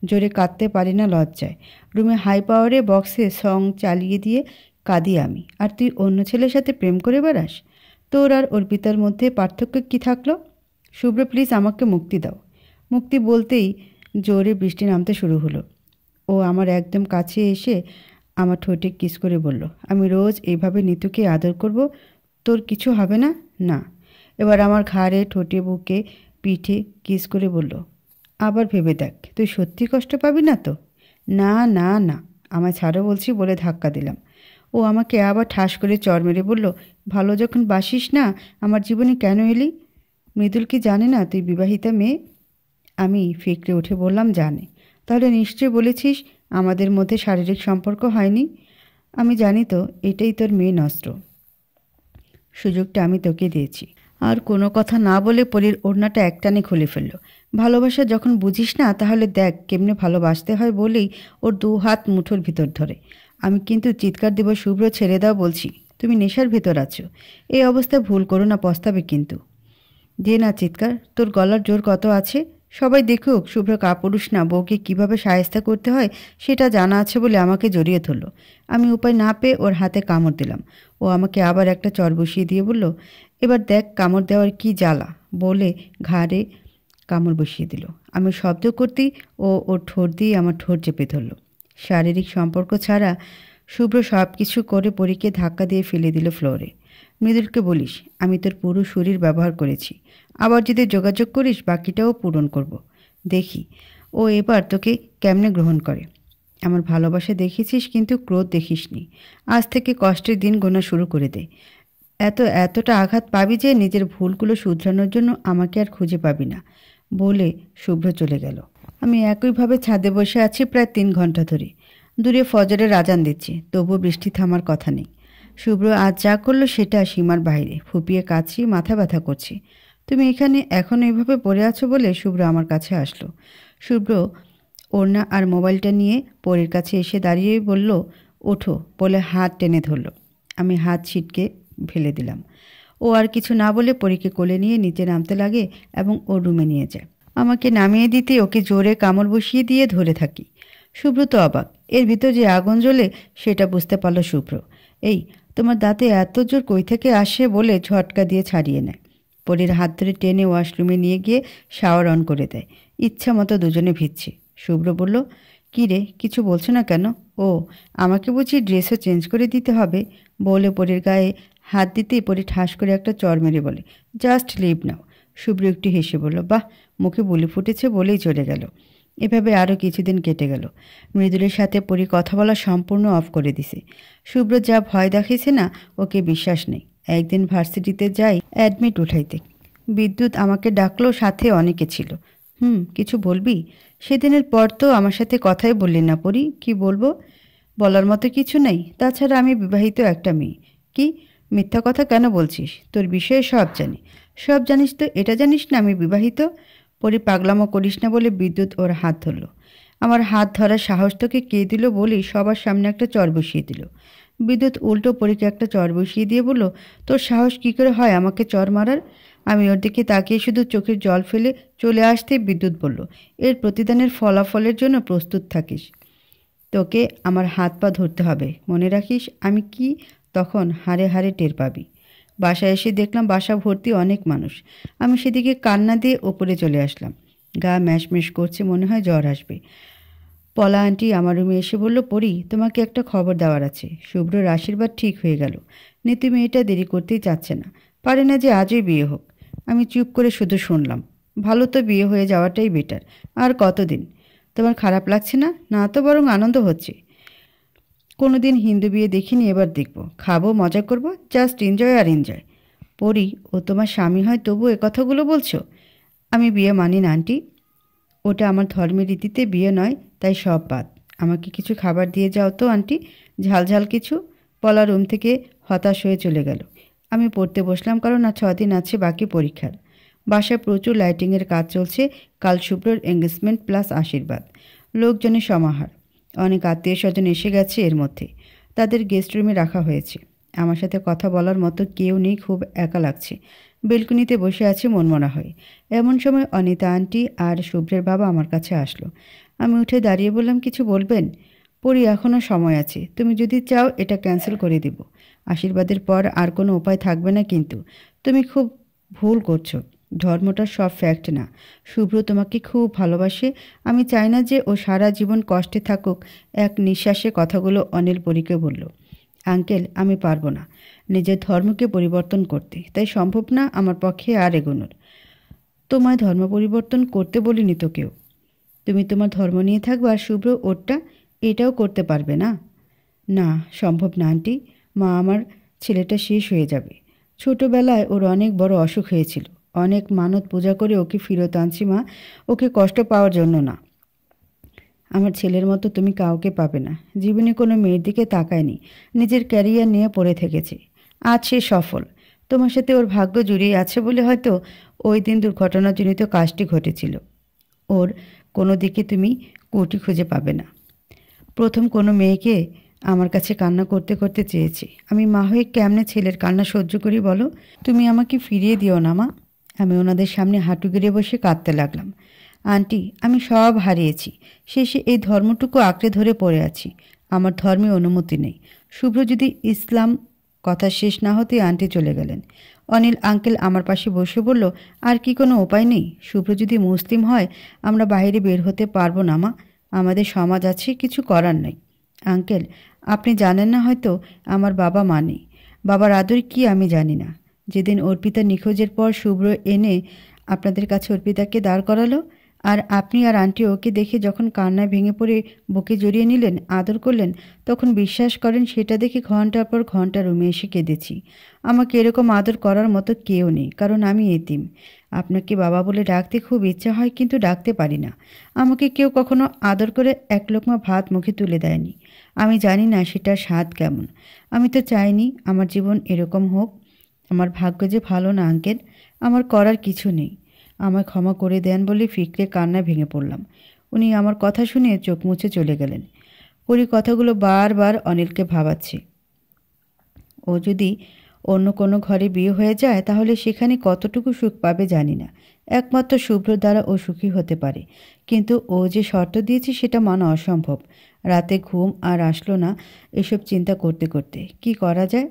জোরে কাঁদতে পারি না লজ্জায়। রুমে হাই পাওয়ারে বক্সে সং চালিয়ে দিয়ে কাঁদি আমি। আর তুই অন্য ছেলের সাথে প্রেম করে বেড়াস? তোর আর অর্পিতার মধ্যে পার্থক্য কী থাকলো? শুভ্র প্লিজ আমাকে মুক্তি দাও। মুক্তি বলতেই জোরে বৃষ্টি নামতে শুরু হলো। ও আমার একদম কাছে এসে আমার ঠোঁটে কিস করে বলল, আমি রোজ এইভাবে নিতুকে আদর করব, তোর কিছু হবে না? না। এবার আমার ঘাড়ে, ঠোঁটে, বুকে, পিঠে কিস করে বলল, আবার ভেবে দেখ, তুই সত্যি কষ্ট পাবি না তো? না না না, আমায় ছাড়ো বলছি বলে ধাক্কা দিলাম। ও আমাকে আবার ঠাস করে চড় মেরে বলল, ভালো যখন বাসিস না আমার জীবনে কেন এলি? মৃদুল কি জানে না তুই বিবাহিতা মেয়ে? আমি ফিকরে উঠে বললাম, জানে। তাহলে নিশ্চয় বলেছিস আমাদের মধ্যে শারীরিক সম্পর্ক হয়নি। আমি জানি তো, এটাই তোর মেন অস্ত্র। সুযোগটা আমি তোকে দিয়েছি। আর কোনো কথা না বলে পরীর ওড়নাটা একটানে খুলে ফেলল। ভালোবাসা যখন বুঝিস না তাহলে দেখ কেমনে ভালোবাসতে হয় বলেই ওর 2 হাত মুঠোর ভিতর ধরে। আমি কিন্তু চিৎকার দেব, শুভ্র ছেড়ে দাও বলছি, তুমি নেশার ভেতর আছো। এই অবস্থায় ভুল করো না, পস্তাবে কিন্তু। দে না চিৎকার, তোর গলার জোর কত আছে। সবাই দেখুক শুভ্র কাপুরুষ না, বউকে কীভাবে সায়স্তা করতে হয় সেটা জানা আছে বলে আমাকে জড়িয়ে ধরল। আমি উপায় না পেয়ে ওর হাতে কামড় দিলাম। ও আমাকে আবার একটা চর বসিয়ে দিয়ে বলল, এবার দেখ কামড় দেওয়ার কি জ্বালা, বলে ঘাড়ে কামড় বসিয়ে দিল। আমি শব্দ করতেই ও ওর ঠোঁট দিয়ে আমার ঠোঁট চেপে ধরল। শারীরিক সম্পর্ক ছাড়া শুভ্র সব কিছু করে পরীকে ধাক্কা দিয়ে ফেলে দিল ফ্লোরে। মৃদুলকে বলিস আমি তোর পুরো শরীর ব্যবহার করেছি, আবার যদি যোগাযোগ করিস বাকিটাও পূরণ করব। দেখি ও এবার তোকে কেমনে গ্রহণ করে। আমার ভালোবাসা দেখেছিস কিন্তু ক্রোধ দেখিসনি। আজ থেকে কষ্টের দিন গোনা শুরু করে দে। এতটা আঘাত পাবি যে নিজের ভুলগুলো শুধরানোর জন্য আমাকে আর খুঁজে পাবি না, বলে শুভ্র চলে গেল। আমি একইভাবে ছাদে বসে আছি প্রায় 3 ঘন্টা ধরে। দূরে ফজরের আজান দিচ্ছে, তবুও বৃষ্টি থামার কথা নেই। শুভ্র আজ যা করলো সেটা সীমার বাইরে। ফুপিয়ে কাছি, মাথা ব্যথা করছে। তুমি এখানে এখন এইভাবে পড়ে আছো বলে শুভ্র আমার কাছে আসলো। শুভ্র ওড়না আর মোবাইলটা নিয়ে পরীর কাছে এসে দাঁড়িয়ে বলল, ওঠো বলে হাত টেনে ধরল। আমি হাত ছিটকে ফেলে দিলাম। ও আর কিছু না বলে পরীকে কোলে নিয়ে নিচে নামতে লাগে এবং ওর রুমে নিয়ে যায়। আমাকে নামিয়ে দিতে ওকে জোরে কামড় বসিয়ে দিয়ে ধরে থাকি। শুভ্র তো অবাক। এর ভিতর যে আগুন জ্বলে সেটা বুঝতে পারল শুভ্র। এই তোমার দাঁতে এত জোর কই থেকে আসে বলে ঝটকা দিয়ে ছাড়িয়ে নেয়। পরীর হাত ধরে টেনে ওয়াশরুমে নিয়ে গিয়ে শাওয়ার অন করে দেয়। ইচ্ছা মতো দুজনে ভিজছে। শুভ্র বলল, কী রে কিছু বলছো না কেন? ও আমাকে বুঝি ড্রেসও চেঞ্জ করে দিতে হবে, বলে পরীর গায়ে হাত দিতেই পরী ঠাস করে একটা চর মেরে বলে, জাস্ট লিভ নাও। শুভ্র একটু হেসে বলল, বাহ, মুখে বুলি ফুটেছে বলেই চলে গেল। এভাবে আরও কিছুদিন কেটে গেল। মৃদুলের সাথে পরী কথা বলা সম্পূর্ণ অফ করে দিছে। শুভ্র যা ভয় দেখিয়েছে না, ওকে বিশ্বাস নেই। একদিন ভার্সিটিতে যাই অ্যাডমিট উঠাইতে, বিদ্যুৎ আমাকে ডাকলো, সাথে অনেকে ছিল। কিছু বলবি? সেদিনের পর তো আমার সাথে কথাই বললি না পরী। কি বলবো? বলার মতো কিছু নেই। তাছাড়া আমি বিবাহিত একটা মেয়ে। কি মিথ্যা কথা কেন বলছিস? তোর বিষয়ে সব জানি। সব জানিস তো এটা জানিস না আমি বিবাহিত? পরী পাগলামো করিস না বলে বিদ্যুৎ ওর হাত ধরল। আমার হাত ধরার সাহস তোকে কে দিল বলি সবার সামনে একটা চর বসিয়ে দিল। বিদ্যুৎ উল্টো পরীকে একটা চর বসিয়ে দিয়ে বলল, তোর সাহস কী করে হয় আমাকে চর মারার? আমি ওর দিকে তাকিয়ে শুধু চোখের জল ফেলে চলে আসতে বিদ্যুৎ বলল, এর প্রতিদানের ফলাফলের জন্য প্রস্তুত থাকিস। তোকে আমার হাত পা ধরতে হবে, মনে রাখিস। আমি কি তখন হাড়ে হাড়ে টের পাবি। বাসায় এসে দেখলাম বাসা ভর্তি অনেক মানুষ। আমি সেদিকে কান্না দিয়ে ওপরে চলে আসলাম। গা ম্যাশম্যাশ করছে, মনে হয় জ্বর আসবে। পলা আন্টি আমার রুমে এসে বলল, পরী তোমাকে একটা খবর দেওয়ার আছে। শুভ্রর আশীর্বাদ ঠিক হয়ে গেল। নিতু মেয়েটা দেরি করতেই চাচ্ছে না, পারে না যে আজই বিয়ে হোক। আমি চুপ করে শুধু শুনলাম। ভালো তো, বিয়ে হয়ে যাওয়াটাই বেটার। আর কতদিন? তোমার খারাপ লাগছে না? না তো বরং আনন্দ হচ্ছে। কোনোদিন হিন্দু বিয়ে দেখিনি, এবার দেখব। খাবো, মজা করব, জাস্ট এনজয় আর এনজয়। পরী ও তোমার স্বামী হয় তবু এ কথাগুলো বলছো? আমি বিয়ে মানি না আন্টি। ওটা আমার ধর্মের রীতিতে বিয়ে নয়, তাই সব বাদ। আমাকে কিছু খাবার দিয়ে যাও তো আন্টি, ঝালঝাল কিছু। পলা রুম থেকে হতাশ হয়ে চলে গেল। আমি পড়তে বসলাম, কারণ আর 6 দিন আছে বাকি পরীক্ষার। বাসায় প্রচুর লাইটিংয়ের কাজ চলছে। কাল শুভ্রর এঙ্গেজমেন্ট প্লাস আশীর্বাদ। লোকজনের সমাহার। অনেক আত্মীয় স্বজন এসে গেছে এর মধ্যে। তাদের গেস্ট রুমে রাখা হয়েছে। আমার সাথে কথা বলার মতো কেউ নেই, খুব একা লাগছে। বেলকুনিতে বসে আছি মনমরা হয়ে। এমন সময় অনিতা আন্টি আর শুভ্রের বাবা আমার কাছে আসলো। আমি উঠে দাঁড়িয়ে বললাম, কিছু বলবেন? পরী এখনও সময় আছে, তুমি যদি চাও এটা ক্যান্সেল করে দিব। আশীর্বাদের পর আর কোনো উপায় থাকবে না। কিন্তু তুমি খুব ভুল করছো। ধর্মটা সব ফ্যাক্ট না। শুভ্র তোমাকে খুব ভালোবাসে। আমি চাই না যে ও সারা জীবন কষ্টে থাকুক। এক নিঃশ্বাসে কথাগুলো অনিল পরীকে বলল। আঙ্কেল, আমি পারবো না নিজের ধর্মকে পরিবর্তন করতে, তাই সম্ভব না আমার পক্ষে আর এগোনোর। তোমায় ধর্ম পরিবর্তন করতে বলিনি তো কেউ। তুমি তোমার ধর্ম নিয়ে থাকবে আর শুভ্র ওরটা। এটাও করতে পারবে না? না, সম্ভব না আন্টি। মা, আমার ছেলেটা শেষ হয়ে যাবে। ছোটবেলায় ওর অনেক বড় অসুখ হয়েছিল। অনেক মানত পূজা করে ওকে ফিরত আনছি মা, ওকে কষ্ট পাওয়ার জন্য না। আমার ছেলের মতো তুমি কাউকে পাবে না। জীবনে কোনো মেয়ের দিকে তাকায়নি, নিজের ক্যারিয়ার নিয়ে পড়ে থেকেছে। আজ সে সফল। তোমার সাথে ওর ভাগ্য জুড়িয়ে আছে বলে হয়তো ওই দিন দুর্ঘটনাজনিত কাজটি ঘটেছিল। ওর কোনো দিকে তুমি কুটি খুঁজে পাবে না। প্রথম কোনো মেয়েকে আমার কাছে কান্না করতে করতে চেয়েছি। আমি মা হয়ে কেমনে ছেলের কান্না সহ্য করি বলো? তুমি আমাকে ফিরিয়ে দিও না মা। আমি ওনাদের সামনে হাঁটু গেড়ে বসে কাঁদতে লাগলাম। আন্টি, আমি সব হারিয়েছি। শেষে এই ধর্মটুকু আঁকড়ে ধরে পড়ে আছি। আমার ধর্মে অনুমতি নেই। শুভ্র যদি ইসলাম। কথা শেষ না হতে আন্টি চলে গেলেন। অনিল আঙ্কেল আমার পাশে বসে বলল, আর কি কোনো উপায় নেই? শুভ্র যদি মুসলিম হয় আমরা বাইরে বের হতে পারবো না মা। আমাদের সমাজ আছে, কিছু করার নাই। আঙ্কেল, আপনি জানেন না হয়তো, আমার বাবা মা নেই। বাবার আদর কি আমি জানি না। যেদিন অর্পিতা নিখোঁজের পর শুভ্র এনে আপনাদের কাছে অর্পিতাকে দাঁড় করালো, আর আপনি আর আন্টি ওকে দেখে যখন কান্নায় ভেঙে পড়ে বুকে জড়িয়ে নিলেন, আদর করলেন, তখন বিশ্বাস করেন সেটা দেখে ঘন্টার পর ঘন্টা রুমে এসে কেঁদেছি। আমাকে এরকম আদর করার মতো কেউ নেই, কারণ আমি এতিম। আপনাকে বাবা বলে ডাকতে খুব ইচ্ছা হয়, কিন্তু ডাকতে পারি না। আমাকে কেউ কখনো আদর করে এক লোকমা ভাত মুখে তুলে দেয়নি। আমি জানি না সেটার স্বাদ কেমন। আমি তো চাইনি আমার জীবন এরকম হোক। আমার ভাগ্য যে ভালো না আঙ্কেল, আমার করার কিছু নেই। আমায় ক্ষমা করে দেন বলে ফিকরে কান্নায় ভেঙে পড়লাম। উনি আমার কথা শুনে চোখ মুছে চলে গেলেন। ওরই কথাগুলো বারবার অনিলকে ভাবাচ্ছে। ও যদি অন্য কোনো ঘরে বিয়ে হয়ে যায় তাহলে সেখানে কতটুকু সুখ পাবে জানি না। একমাত্র শুভ্র দ্বারা ও সুখী হতে পারে, কিন্তু ও যে শর্ত দিয়েছে সেটা মানা অসম্ভব। রাতে ঘুম আর আসলো না এসব চিন্তা করতে করতে। কি করা যায়?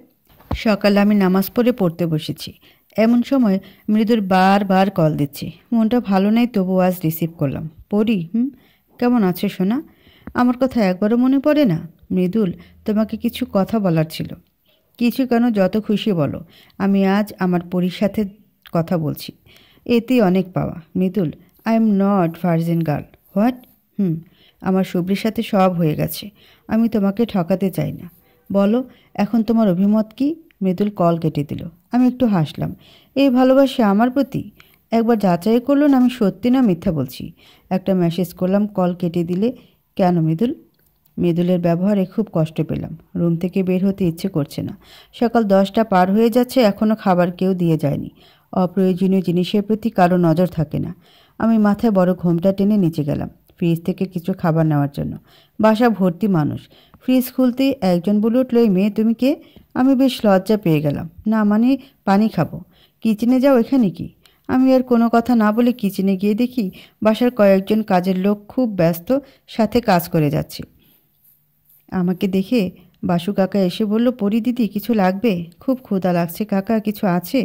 সকালে আমি নামাজ পড়তে বসেছি, এমন সময় মৃদুর বারবার কল দিচ্ছে। মনটা ভালো নেই, তবু আজ রিসিভ করলাম। পড়ি, কেমন আছো সোনা? আমার কথা একবারও মনে পড়ে না? মৃদুল, তোমাকে কিছু কথা বলার ছিল। কিছু কেন, যত খুশি বলো। আমি আজ আমার পরীর সাথে কথা বলছি, এতেই অনেক পাওয়া। Mridul, I am not virgin girl. What? আমার শুভ্রের সাথে সব হয়ে গেছে। আমি তোমাকে ঠকাতে চাই না। বলো, এখন তোমার অভিমত কি? মৃদুল কল কেটে দিল। আমি একটু হাসলাম। এই ভালোবাসা আমার প্রতি? একবার যাচাই করলো না আমি সত্যি না মিথ্যা বলছি। একটা মেসেজ করলাম, কল কেটে দিলে কেন মৃদুল? মৃদুলের ব্যবহারে খুব কষ্ট পেলাম। রুম থেকে বের হতে ইচ্ছে করছে না। সকাল 10টা পার হয়ে যাচ্ছে, এখনও খাবার কেউ দিয়ে যায়নি। অপ্রয়োজনীয় জিনিসের প্রতি কারো নজর থাকে না। আমি মাথায় বড় ঘোমটা টেনে নিচে গেলাম ফ্রিজ থেকে কিছু খাবার নেওয়ার জন্য। বাসা ভর্তি মানুষ। ফ্রিজ খুলতেই একজন বলে উঠল, এই মেয়ে তুমি কে? আমি বেশ লজ্জা পেয়ে গেলাম। না মানে পানি খাবো। কিচেনে যাও, এখানে কি? আমি আর কোনো কথা না বলে কিচেনে গিয়ে দেখি বাসার কয়েকজন কাজের লোক খুব ব্যস্ত, সাথে কাজ করে যাচ্ছে। আমাকে দেখে বাসু কাকা এসে বলল, পরি দিদি কিছু লাগবে? খুব ক্ষুধা লাগছে কাকা, কিছু আছে?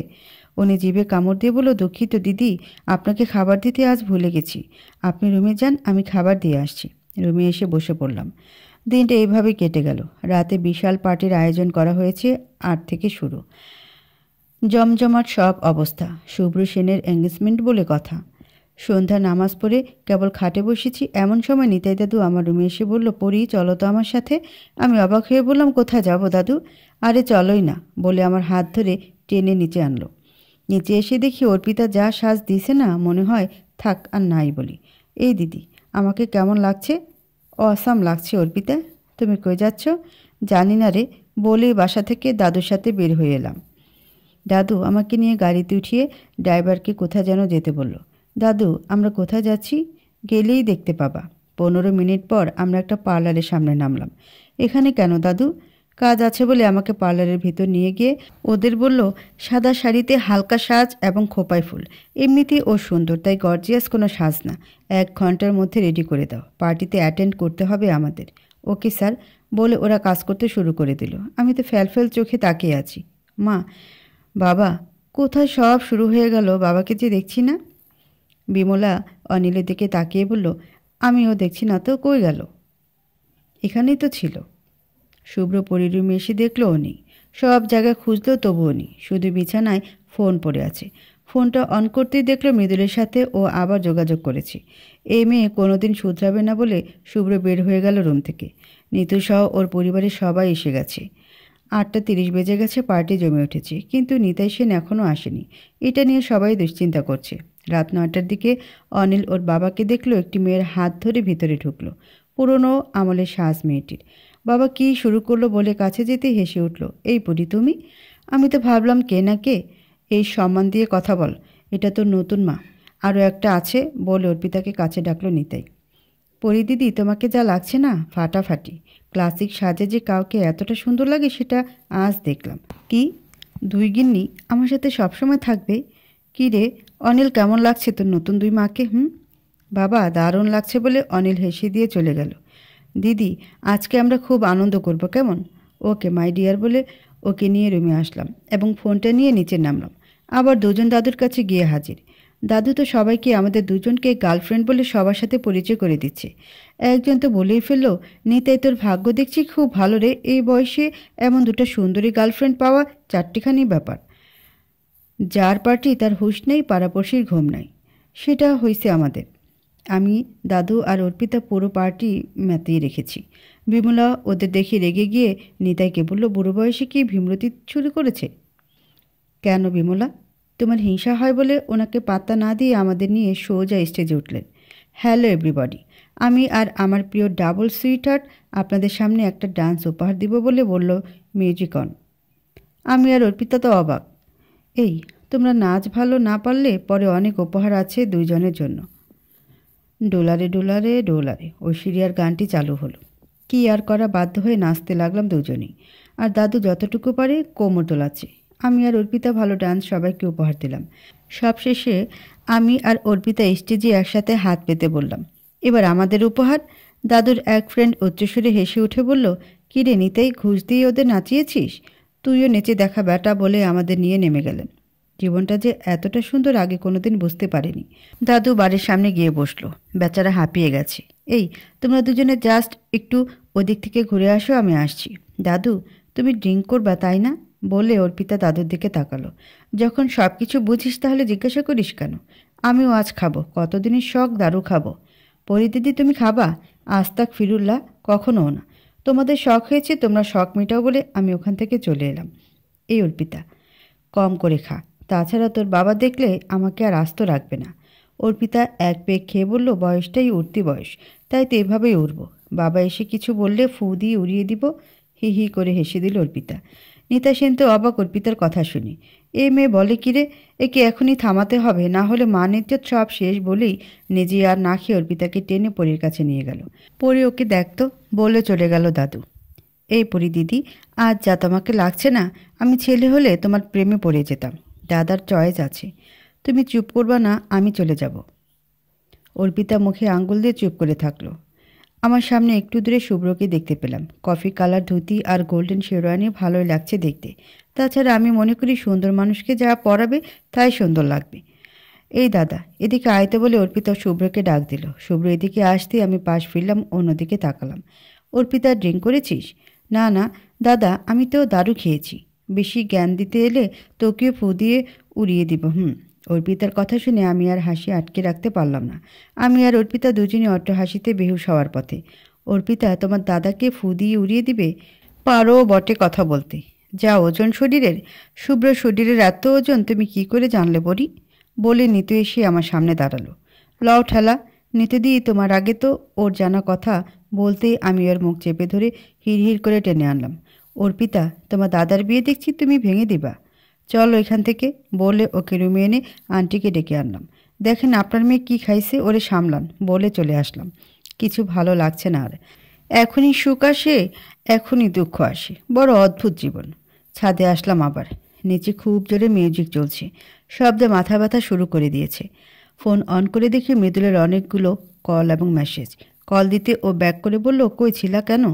উনি জিভে কামড় দিয়ে বলল, দুঃখিত দিদি, আপনাকে খাবার দিতে আজ ভুলে গেছি। আপনি রুমে যান, আমি খাবার দিয়ে আসছি। রুমে এসে বসে পড়লাম। দিনটা এইভাবে কেটে গেল। রাতে বিশাল পার্টির আয়োজন করা হয়েছে, 8 থেকে শুরু। জমজমাট সব অবস্থা। শুভ্র সেনের এঙ্গেজমেন্ট বলে কথা। সন্ধ্যা নামাজ পড়ে কেবল খাটে বসেছি, এমন সময় নিতাই দাদু আমার রুমে এসে বলল, পরি চলো তো আমার সাথে। আমি অবাক হয়ে বললাম, কোথায় যাব দাদু? আরে চলোই না বলে আমার হাত ধরে টেনে নিচে আনলো। নিচে এসে দেখি অর্পিতা যা সাজ দিছে না, মনে হয় থাক আর নাই বলি। এই দিদি, আমাকে কেমন লাগছে? অসাম লাগছে অর্পিতা। তুমি কই যাচ্ছ? জানি না রে, বলেই বাসা থেকে দাদুর সাথে বের হয়ে এলাম। দাদু আমাকে নিয়ে গাড়িতে উঠিয়ে ড্রাইভারকে কোথায় যেন যেতে বলল। দাদু, আমরা কোথায় যাচ্ছি? গেলেই দেখতে পাবা। 15 মিনিট পর আমরা একটা পার্লারের সামনে নামলাম। এখানে কেন দাদু? কাজ আছে বলে আমাকে পার্লারের ভিতর নিয়ে গিয়ে ওদের বলল, সাদা শাড়িতে হালকা সাজ এবং খোপায় ফুল। এমনিতেই ও সুন্দর, তাই গর্জিয়াস কোনো সাজ না। 1 ঘন্টার মধ্যে রেডি করে দাও, পার্টিতে অ্যাটেন্ড করতে হবে আমাদের। ওকে স্যার বলে ওরা কাজ করতে শুরু করে দিল। আমি তো ফ্যালফ্যাল চোখে তাকিয়ে আছি। মা, বাবা কোথায় সব শুরু হয়ে গেল? বাবাকে যে দেখছি না। বিমলা অনিলের দিকে তাকিয়ে বলল, আমিও দেখছি না তো, কই গেল? এখানেই তো ছিল। শুভ্র পরিরুমে এসে দেখলো ও নেই। সব জায়গায় খুঁজলো, তবুও নেই। শুধু বিছানায় ফোন পড়ে আছে। ফোনটা অন করতেই দেখলো মৃদুলের সাথে ও আবার যোগাযোগ করেছে। এই মেয়ে কোনোদিন শুধরাবে না বলে শুভ্র বের হয়ে গেল রুম থেকে। নিতুসহ ওর পরিবারের সবাই এসে গেছে। 8:30 বেজে গেছে, পার্টি জমে উঠেছে, কিন্তু নিতাই সেন এখনও আসেনি। এটা নিয়ে সবাই দুশ্চিন্তা করছে। রাত 9টার দিকে অনিল ওর বাবাকে দেখলো একটি মেয়ের হাত ধরে ভিতরে ঢুকলো। পুরনো আমলের সাজ মেয়েটির। বাবা কি শুরু করলো বলে কাছে যেতে হেসে উঠল, এই পড়ি তুমি? আমি তো ভাবলাম কে না কে। এই সম্মান দিয়ে কথা বল, এটা তো নতুন মা। আরও একটা আছে বলে অর্পিতাকে কাছে ডাকলো নিতাই। পরি দিদি, তোমাকে যা লাগছে না, ফাটাফাটি। ক্লাসিক সাজে যে কাউকে এতটা সুন্দর লাগে সেটা আজ দেখলাম। কি 2 গিন্নি আমার সাথে সবসময় থাকবে? কি রে অনিল, কেমন লাগছে তোর নতুন 2 মাকে? বাবা দারুণ লাগছে বলে অনিল হেসে দিয়ে চলে গেল। দিদি, আজকে আমরা খুব আনন্দ করব, কেমন? ওকে মাই ডিয়ার বলে ওকে নিয়ে রুমে আসলাম এবং ফোনটা নিয়ে নিচে নামলাম। আবার দুজন দাদুর কাছে গিয়ে হাজির। দাদু তো সবাইকে আমাদের দুজনকে গার্লফ্রেন্ড বলে সবার সাথে পরিচয় করে দিচ্ছে। একজন তো বলেই ফেলল, নিতাই তোর ভাগ্য দেখছি খুব ভালো রে, এই বয়সে এমন দুটো সুন্দরী গার্লফ্রেন্ড পাওয়া চারটিখানি ব্যাপার। যার পার্টি তার হুঁশ নেই, পাড়াপড়শির ঘুম নাই। সেটা হয়েছে আমাদের। আমি, দাদু আর অর্পিতা পুরো পার্টি মাতিয়ে রেখেছি। বিমলা ওদের দেখে রেগে গিয়ে নিতাইকে বলল, বুড়ো বয়সে কি ভীমরতি শুরু করেছে? কেন বিমলা, তোমার হিংসা হয় বলে ওনাকে পাত্তা না দিয়ে আমাদের নিয়ে সোজা স্টেজে উঠলেন। হ্যালো এভরিবডি, আমি আর আমার প্রিয় ডাবল সুইটহার্ট আপনাদের সামনে একটা ডান্স উপহার দিব বলে বলল মিউজিক অন। আমি আর অর্পিতা তো অবাক। এই, তোমরা নাচ ভালো না পারলে পরে অনেক উপহার আছে দুইজনের জন্য। ডোলারে ডোলারে ডোলারে ঐশ্বরিয়ার গানটি চালু হলো। কি আর করা, বাধ্য হয়ে নাচতে লাগলাম দুজনেই। আর দাদু যতটুকু পারে কোমর দোলাচ্ছে। আমি আর অর্পিতা ভালো ডান্স সবাইকে উপহার দিলাম। সবশেষে আমি আর অর্পিতা স্টেজে একসাথে হাত পেতে বললাম, এবার আমাদের উপহার। দাদুর এক ফ্রেন্ড উচ্চস্বরে হেসে উঠে বলল, কী রে নিতাই, ঘুষ দিয়ে ওদের নাচিয়েছিস? তুইও নেচে দেখা বেটা বলে আমাদের নিয়ে নেমে গেলেন। জীবনটা যে এতটা সুন্দর আগে কোনোদিন বুঝতে পারিনি। দাদু বাড়ির সামনে গিয়ে বসলো। বেচারা হাঁপিয়ে গেছে। এই, তোমরা দুজনে জাস্ট একটু ওদিক থেকে ঘুরে আসো, আমি আসছি। দাদু, তুমি ড্রিঙ্ক করবা তাই না? বলে অর্পিতা দাদুর দিকে তাকালো। যখন সব কিছু বুঝিস তাহলে জিজ্ঞাসা করিস কেন? আমিও আজ খাবো, কতদিনের শখ দারু খাবো। পরি দিদি, তুমি খাবা? আস্তাক ফিরুল্লাহ, কখনও না। তোমাদের শখ হয়েছে, তোমরা শখ মেটাও বলে আমি ওখান থেকে চলে এলাম। এই অর্পিতা, কম করে খা, তাছাড়া তোর বাবা দেখলে আমাকে আর আস্ত রাখবে না। অর্পিতা এক পেক খেয়ে বলল, বয়সটাই উঠতি বয়স, তাই তো এভাবেই উঠব। বাবা এসে কিছু বললে ফু দিয়ে উড়িয়ে দিব। হি হি করে হেসে দিল অর্পিতা। নিতা সেন তো অবাক অর্পিতার কথা শুনি। এ মেয়ে বলে কি রে, একে এখনই থামাতে হবে, না হলে মা নিত্যত সব শেষ বলেই নিজে আর না খেয়ে অর্পিতাকে টেনে পরীর কাছে নিয়ে গেল। পরি ওকে দেখতো বলে চলে গেল দাদু। এই পরি দিদি, আজ যা তোমাকে লাগছে না, আমি ছেলে হলে তোমার প্রেমে পড়ে যেতাম। দাদার চয়েস আছে। তুমি চুপ করবা না, আমি চলে যাব। অর্পিতা মুখে আঙ্গুল দিয়ে চুপ করে থাকলো। আমার সামনে একটু দূরে শুভ্রকে দেখতে পেলাম। কফি কালার ধুতি আর গোল্ডেন শেরওয়ানি ভালোই লাগছে দেখতে। তাছাড়া আমি মনে করি সুন্দর মানুষকে যা পরাবে তাই সুন্দর লাগবে। এই দাদা, এদিকে আয়তে বলে অর্পিতা শুভ্রকে ডাক দিল। শুভ্র এদিকে আসতেই আমি পাশ ফিরলাম, অন্যদিকে তাকালাম। অর্পিতা, ড্রিঙ্ক করেছিস? না না দাদা, আমি তো দারু খেয়েছি। বেশি জ্ঞান দিতে এলে তোকেও ফু দিয়ে উড়িয়ে দিব। অর্পিতার কথা শুনে আমি আর হাসি আটকে রাখতে পারলাম না। আমি আর অর্পিতা দুজনে অট্ট হাসিতে বেহুশ হওয়ার পথে। অর্পিতা, তোমার দাদাকে ফু দিয়ে উড়িয়ে দিবে? পারো বটে কথা বলতে। যা ওজন শরীরের! শুভ্র শরীরের এত ওজন তুমি কি করে জানলে বলি? বলে নিতু এসে আমার সামনে দাঁড়ালো। লও ঠেলা। নিতুদি, তোমার আগে তো ওর জানা কথা বলতেই আমি ওর মুখ চেপে ধরে হিড়হিড় করে টেনে আনলাম। অর্পিতা, তোমার দাদার বিয়ে দেখছি তুমি ভেঙে দিবা। চলো এখান থেকে, বলে ওকে রুমে এনে আন্টিকে ডেকে আনলাম। দেখেন আপনার মেয়ে কী খাইছে, ওরে সামলান, বলে চলে আসলাম। কিছু ভালো লাগছে না আর। এখনই সুখ আসে, এখনই দুঃখ আসে। বড় অদ্ভুত জীবন। ছাদে আসলাম আবার। নিচে খুব জোরে মিউজিক চলছে। শব্দে মাথা ব্যথা শুরু করে দিয়েছে। ফোন অন করে দেখি মৃদুলের অনেকগুলো কল এবং মেসেজ। কল দিতে ও ব্যাক করে বলল, কই ছিলা কেন?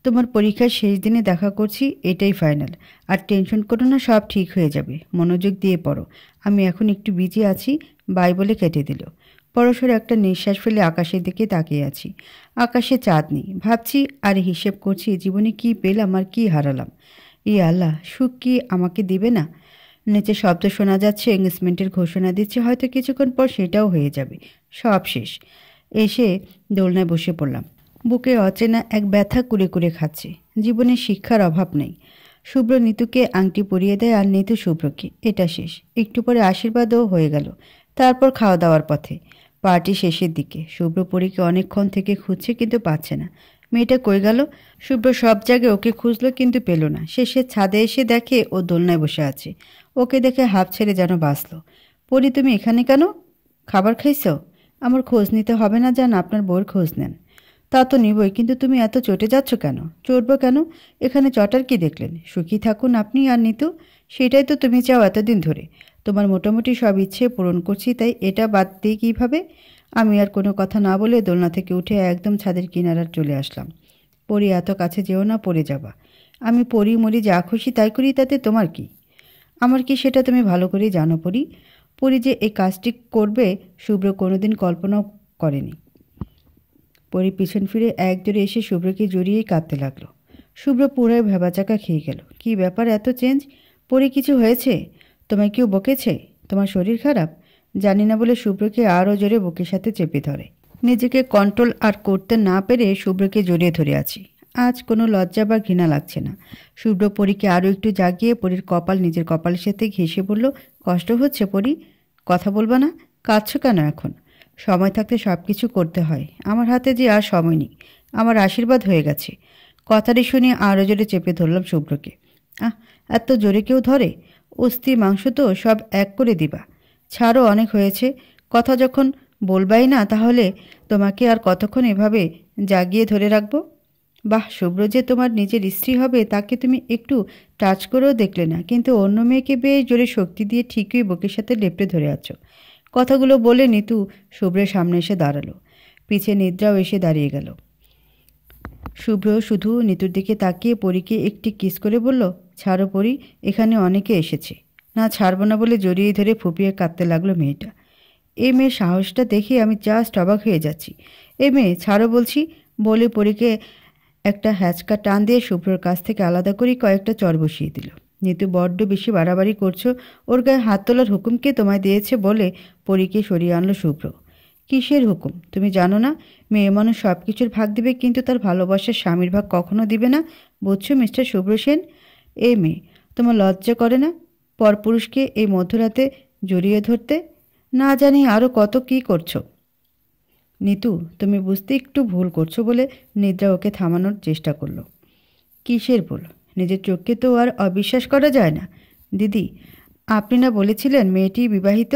তোমার পরীক্ষার শেষ দিনে দেখা করছি, এটাই ফাইনাল। আর টেনশন করো না, সব ঠিক হয়ে যাবে, মনোযোগ দিয়ে পড়ো। আমি এখন একটু বিজি আছি, বাই বলে কেটে দিল। পরস্পর একটা নিঃশ্বাস ফেলে আকাশের দিকে তাকিয়ে আছি। আকাশে চাঁদ নেই। ভাবছি আর হিসেব করছি, জীবনে কি পেলাম আর কি হারালাম। ই আল্লাহ, সুখ কি আমাকে দিবে না? নিচে শব্দ শোনা যাচ্ছে, এঙ্গেজমেন্টের ঘোষণা দিচ্ছে, হয়তো কিছুক্ষণ পর সেটাও হয়ে যাবে। সব শেষ। এসে দোলনায় বসে পড়লাম। বুকে অচেনা এক ব্যথা কুড়ে কুড়ে খাচ্ছে। জীবনে শিক্ষার অভাব নেই। শুভ্র নিতুকে আংটি পরিয়ে দেয় আর নিতু শুভ্রকে। এটা শেষ। একটু পরে আশীর্বাদও হয়ে গেল। তারপর খাওয়া দাওয়ার পথে। পার্টি শেষের দিকে। শুভ্র পরীকে অনেকক্ষণ থেকে খুঁজছে, কিন্তু পাচ্ছে না। মেয়েটা কই গেল? শুভ্র সব জায়গায় ওকে খুঁজলো, কিন্তু পেল না। শেষে ছাদে এসে দেখে ও দোলনায় বসে আছে। ওকে দেখে হাফ ছেড়ে যেন বাঁচল। পরি, তুমি এখানে কেন? খাবার খাইছ? আমার খোঁজ নিতে হবে না, যান আপনার বউয়ের খোঁজ নেন। তা তো নিবই, কিন্তু তুমি এত চটে যাচ্ছ কেন? চটবো কেন? এখানে চটার কি দেখলেন? সুখী থাকুন আপনি আর নিতু, সেটাই তো তুমি চাও এতদিন ধরে। তোমার মোটামুটি সব ইচ্ছে পূরণ করছি, তাই এটা বাদ দিয়ে কীভাবে? আমি আর কোনো কথা না বলে দোলনা থেকে উঠে একদম ছাদের কিনারার চলে আসলাম। পরি, এত কাছে যেও না, পড়ে যাবা। আমি পরি মরি যা খুশি তাই করি, তাতে তোমার কি? আমার কি সেটা তুমি ভালো করেই জানো পরি। পরি যে এই কাজটি করবে শুভ্র কোনোদিন কল্পনাও করেনি। পরি পিছন ফিরে একজোরে এসে শুভ্রকে জড়িয়েই কাঁদতে লাগলো। শুভ্র পুরাই ভেবাচাকা খেয়ে গেল। কি ব্যাপার, এত চেঞ্জ? পরি, কিছু হয়েছে? তোমায় কেউ বকেছে? তোমার শরীর খারাপ? জানি না বলে শুভ্রকে আরও জোরে বুকের সাথে চেপে ধরে। নিজেকে কন্ট্রোল আর করতে না পেরে শুভ্রকে জড়িয়ে ধরে আছি। আজ কোনো লজ্জা বা ঘৃণা লাগছে না। শুভ্র পরীকে আরও একটু জাগিয়ে পরীর কপাল নিজের কপালের সাথে ঘেঁষে বলল, কষ্ট হচ্ছে পরী? কথা বলবা না? কাঁদছো কেন এখন? সময় থাকতে সব কিছু করতে হয়। আমার হাতে যে আর সময় নেই। আমার আশীর্বাদ হয়ে গেছে। কথাটি শুনে আরও জোরে চেপে ধরলাম শুভ্রকে। এত জোরে কেউ ধরে? অস্থি মাংস তো সব এক করে দিবা। ছাড়ো, অনেক হয়েছে। কথা যখন বলবাই না, তাহলে তোমাকে আর কতক্ষণ এভাবে জাগিয়ে ধরে রাখবো? বাহ, শুভ্র যে তোমার নিজের স্ত্রী হবে তাকে তুমি একটু টাচ করেও দেখলে না, কিন্তু অন্য মেয়েকে বেশ জোরে শক্তি দিয়ে ঠিকই বুকের সাথে লেপটে ধরে আছো। কথাগুলো বলে নিতু শুভ্রের সামনে এসে দাঁড়ালো। পিছে নিদ্রাও এসে দাঁড়িয়ে গেল। শুভ্র শুধু নিতুর দিকে তাকিয়ে পরীকে একটি কিস করে বলল, ছাড়ো পরী, এখানে অনেকে এসেছে। না, ছাড়বো না বলে জড়িয়ে ধরে ফুপিয়ে কাঁদতে লাগলো মেয়েটা। এই মেয়ের সাহসটা দেখে আমি জাস্ট অবাক হয়ে যাচ্ছি। এ মেয়ে, ছাড়ো বলছি। বলে পরীকে একটা হ্যাচকা টান দিয়ে শুভ্রর কাছ থেকে আলাদা করে কয়েকটা চর বসিয়ে দিল। নিতু, বড্ড বেশি বাড়াবাড়ি করছো। ওর গায়ে হাত তোলার হুকুম কে তোমায় দিয়েছে? বলে পরীকে সরিয়ে আনলো শুভ্র। কিসের হুকুম? তুমি জানো না মেয়ে মানুষ সব কিছুর ভাগ দিবে, কিন্তু তার ভালোবাসার স্বামীর ভাগ কখনো দিবে না? বুঝছো মিস্টার শুভ্র সেন? এ মেয়ে, তোমার লজ্জা করে না পরপুরুষকে এই মধ্যরাতে জড়িয়ে ধরতে? না জানি আরও কত কি করছো। নিতু, তুমি বুঝতে একটু ভুল করছো বলে নিদ্রা ওকে থামানোর চেষ্টা করলো। কিসের ভুল? নিজের চোখকে তো আর অবিশ্বাস করা যায় না। দিদি, আপনি না বলেছিলেন মেয়েটি বিবাহিত?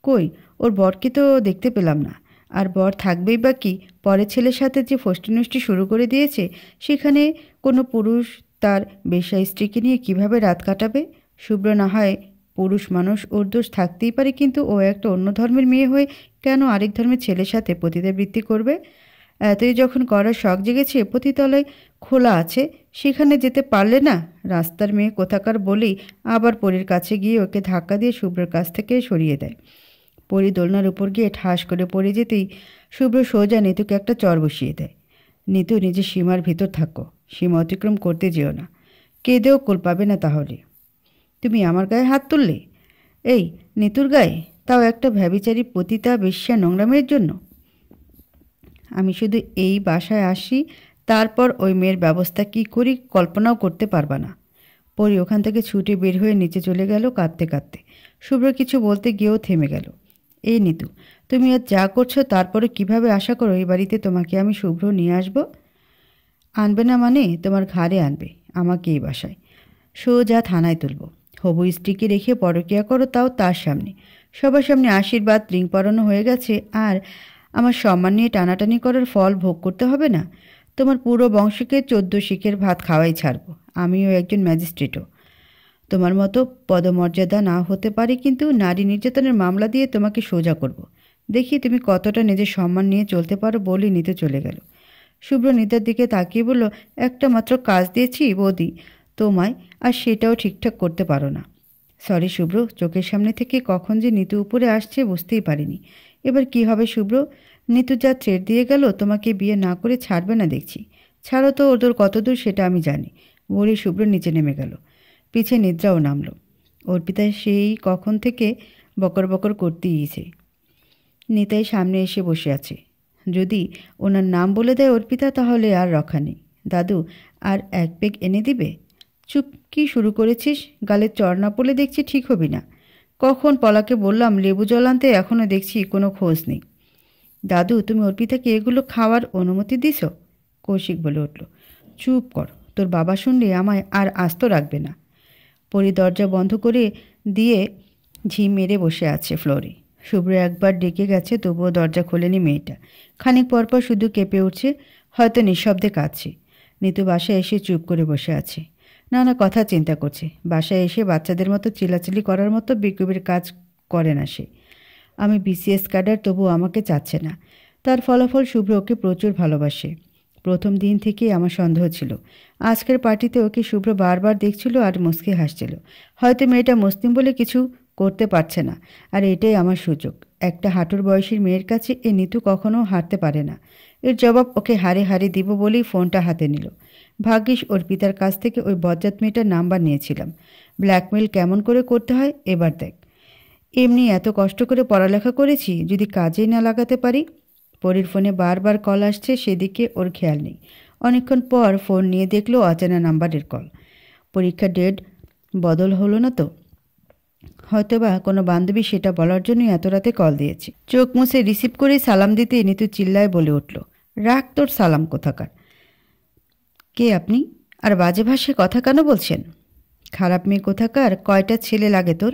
কই, ওর বরকে তো দেখতে পেলাম না। আর বর থাকবেই বা কি? পরের ছেলের সাথে যে ফষ্টিনষ্টি শুরু করে দিয়েছে, সেখানে কোনো পুরুষ তার বেশ্যা স্ত্রীকে নিয়ে কিভাবে রাত কাটাবে? শুভ্র না হয় পুরুষ মানুষ, ওর দোষ থাকতেই পারে, কিন্তু ও একটা অন্য ধর্মের মেয়ে হয়ে কেন আরেক ধর্মের ছেলের সাথে পতিতাবৃত্তি করবে? এতই যখন করার শখ জেগেছে, পতিতলায় খোলা আছে, সেখানে যেতে পারলে না? রাস্তার মেয়ে কোথাকার বলেই আবার পরীর কাছে গিয়ে ওকে ধাক্কা দিয়ে শুভ্রের কাছ থেকে সরিয়ে দেয়। পরী দোলনার উপর গিয়ে ঠাস করে পড়ে যেতেই শুভ্র সোজা নিতুকে একটা চর বসিয়ে দেয়। নিতু, নিজের সীমার ভিতর থাকো, সীমা অতিক্রম করতে যেও না। কেঁদেও কোল পাবে না তাহলে। তুমি আমার গায়ে হাত তুললে? এই নিতুর গায়ে? তাও একটা ব্যভিচারী পতিতা বেশ্যা নোংরামের জন্য? আমি শুধু এই বাসায় আসি, তারপর ওই মেয়ের ব্যবস্থা কি করি কল্পনাও করতে পারবা না। পরি ওখান থেকে ছুটে বের হয়ে নিচে চলে গেল কাঁদতে কাঁদতে। শুভ্র কিছু বলতে গিয়েও থেমে গেল। এই নিতু, তুমি আজ যা করছো তারপরে কিভাবে আশা করো এই বাড়িতে তোমাকে আমি শুভ্র নিয়ে আসব? আনবে না মানে তোমার ঘাড়ে আনবে আমাকে এই বাসায়। সোজা থানায় তুলব। হবু স্ত্রীকে রেখে পরকিয়া করো, তাও তার সামনে। সবার সামনে আশীর্বাদ রিং পরানো হয়ে গেছে, আর আমার সম্মান নিয়ে টানাটানি করার ফল ভোগ করতে হবে না? তোমার পুরো বংশকে 14 শিখের ভাত খাওয়াই ছাড়বো। আমিও একজন ম্যাজিস্ট্রেটও। তোমার মতো পদমর্যাদা না হতে পারে, কিন্তু নারী নির্যাতনের মামলা দিয়ে তোমাকে সোজা করব। দেখি তুমি কতটা নিজের সম্মান নিয়ে চলতে পারো। বলে নিতে চলে গেল। শুভ্র নিতার দিকে তাকিয়ে বলল, একটা মাত্র কাজ দিয়েছি বৌদি তোমায়, আর সেটাও ঠিকঠাক করতে পারো না। সরি শুভ্র, চোখের সামনে থেকে কখন যে নিতু উপরে আসছে বুঝতেই পারিনি। এবার কি হবে শুভ্র? নিতু যা ছেড় দিয়ে গেল, তোমাকে বিয়ে না করে ছাড়বে না দেখছি। ছাড়ো তো, ওদের কতদূর সেটা আমি জানি। বলে শুভ্র নিচে নেমে গেল। পিছে নিদ্রাও নামল। অর্পিতা সেই কখন থেকে বকর বকর করতেইছে। নিতাই সামনে এসে বসে আছে। যদি ওনার নাম বলে দেয় অর্পিতা, তাহলে আর রক্ষা নেই। দাদু, আর এক পেগ এনে দিবে? চুপ, কি শুরু করেছিস? গালের চর না পড়লে দেখছি ঠিক হবি না। কখন পলাকে বললাম লেবু জল আনতে, এখনও দেখছি কোনো খোঁজ নেই। দাদু, তুমি অর্পিতাকে এগুলো খাওয়ার অনুমতি দিছ? কৌশিক বলে উঠল। চুপ কর, তোর বাবা শুনলে আমায় আর আস্ত রাখবে না। পরি দরজা বন্ধ করে দিয়ে ঝিম মেরে বসে আছে ফ্লোরে। শুভ্র একবার ডেকে গেছে, তবুও দরজা খোলেনি মেয়েটা। খানিক পরপর শুধু কেঁপে উঠছে, হয়তো নিঃশব্দে কাঁদছে। নিতু বাসায় এসে চুপ করে বসে আছে। নানা কথা চিন্তা করছে। বাসায় এসে বাচ্চাদের মতো চিল্লাচিল্লি করার মতো বিক্ষোভের কাজ করে না সে। আমি বিসিএস ক্যাডার, তবু আমাকে চাচ্ছে না। তার ফলাফল শুভ্র ওকে প্রচুর ভালোবাসে। প্রথম দিন থেকেই আমার সন্দেহ ছিল। আজকের পার্টিতে ওকে শুভ্র বারবার দেখছিল আর মুচকি হাসছিল। হয়তো মেয়েটা মুসলিম বলে কিছু করতে পারছে না। আর এটাই আমার সুযোগ। একটা হাঁটুর বয়সীর মেয়ের কাছে এ নিতু কখনো হারতে পারে না। এর জবাব ওকে হারে হারে দিব বলেই ফোনটা হাতে নিল। ভাগ্যিস অর্পিতার কাছ থেকে ওই বজ্জাত মেয়েটার নাম্বার নিয়েছিলাম। ব্ল্যাকমেল কেমন করে করতে হয় এবার দেখ। এমনি এত কষ্ট করে পড়ালেখা করেছি, যদি কাজেই না লাগাতে পারি। পরীর ফোনে বারবার কল আসছে, সেদিকে ওর খেয়াল নেই। অনেকক্ষণ পর ফোন নিয়ে দেখলো অচেনা নাম্বারের কল। পরীক্ষার ডেট বদল হলো না তো? হয়তোবা কোনো বান্ধবী সেটা বলার জন্যই এত রাতে কল দিয়েছে। চোখ মুছে রিসিভ করে সালাম দিতে নিতু চিল্লায় বলে উঠল, রাখ তোর সালাম কোথাকার। কে আপনি? আর বাজে ভাষায় কথা কেন বলছেন? খারাপ মেয়ে কোথাকার, কয়টা ছেলে লাগে তোর?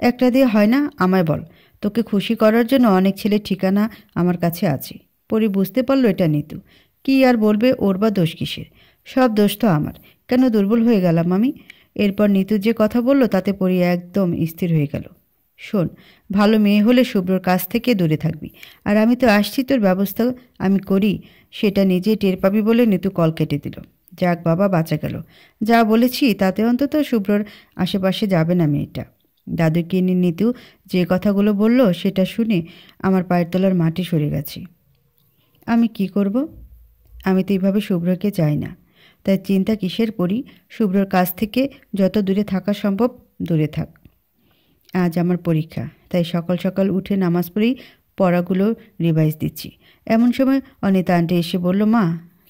একটা দিয়ে হয় না, আমায় বল। তোকে খুশি করার জন্য অনেক ছেলের ঠিকানা আমার কাছে আছে। পরি বুঝতে পারলো এটা নিতু। কি আর বলবে, ওর বা দোষ কিসের? সব দোষ তো আমার। কেন দুর্বল হয়ে গেলাম আমি? এরপর নিতু যে কথা বলল তাতে পরি একদম স্থির হয়ে গেল। শোন, ভালো মেয়ে হলে শুভ্রর কাছ থেকে দূরে থাকবি। আর আমি তো আসছি, তোর ব্যবস্থা আমি করি সেটা নিজেই টের পাবি বলে নিতু কল কেটে দিল। যাক বাবা, বাঁচা গেল। যা বলেছি তাতে অন্তত শুভ্রর আশেপাশে যাবে না মেয়েটা। দাদুকে নিয়ে নিতু যে কথাগুলো বলল সেটা শুনে আমার পায়ের তলার মাটি সরে গেছে। আমি কি করব? আমি তো এইভাবে শুভ্রকে চাই না। তাই চিন্তা কিসের পরি? শুভ্রর কাছ থেকে যত দূরে থাকা সম্ভব দূরে থাক। আজ আমার পরীক্ষা, তাই সকাল সকাল উঠে নামাজ পড়েই পড়াগুলো রিভাইজ দিচ্ছি। এমন সময় অনিতা আন্টি এসে বলল, মা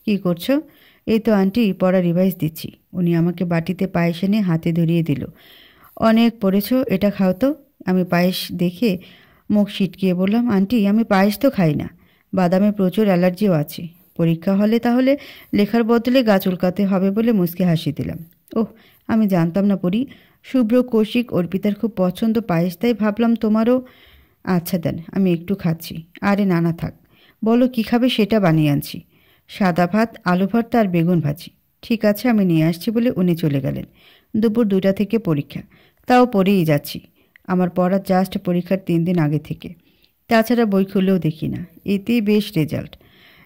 কি করছো? এই তো আন্টি, পড়া রিভাইজ দিচ্ছি। উনি আমাকে বাটিতে পায়েস এনে হাতে ধরিয়ে দিল। অনেক পড়েছো, এটা খাও তো। আমি পায়েস দেখে মুখ সিটকিয়ে বললাম, আন্টি আমি পায়েস তো খাই না, বাদামে প্রচুর অ্যালার্জিও আছে। পরীক্ষা হলে তাহলে লেখার বদলে গা চুলকাতে হবে বলে মুচকে হাসি দিলাম। ওহ, আমি জানতাম না পড়ি। শুভ্র, কৌশিক, অর্পিতার খুব পছন্দ পায়েস, তাই ভাবলাম তোমারও। আচ্ছা দেন, আমি একটু খাচ্ছি। আরে না না থাক, বলো কি খাবে সেটা বানিয়ে আনছি। সাদা ভাত, আলু ভর্তা আর বেগুন ভাজি। ঠিক আছে, আমি নিয়ে আসছি বলে উনি চলে গেলেন। দুপুর 2টা থেকে পরীক্ষা, তাও পড়েই যাচ্ছি। আমার পড়া জাস্ট পরীক্ষার 3 দিন আগে থেকে। তাছাড়া বই খুলেও দেখি না, এতেই বেশ রেজাল্ট।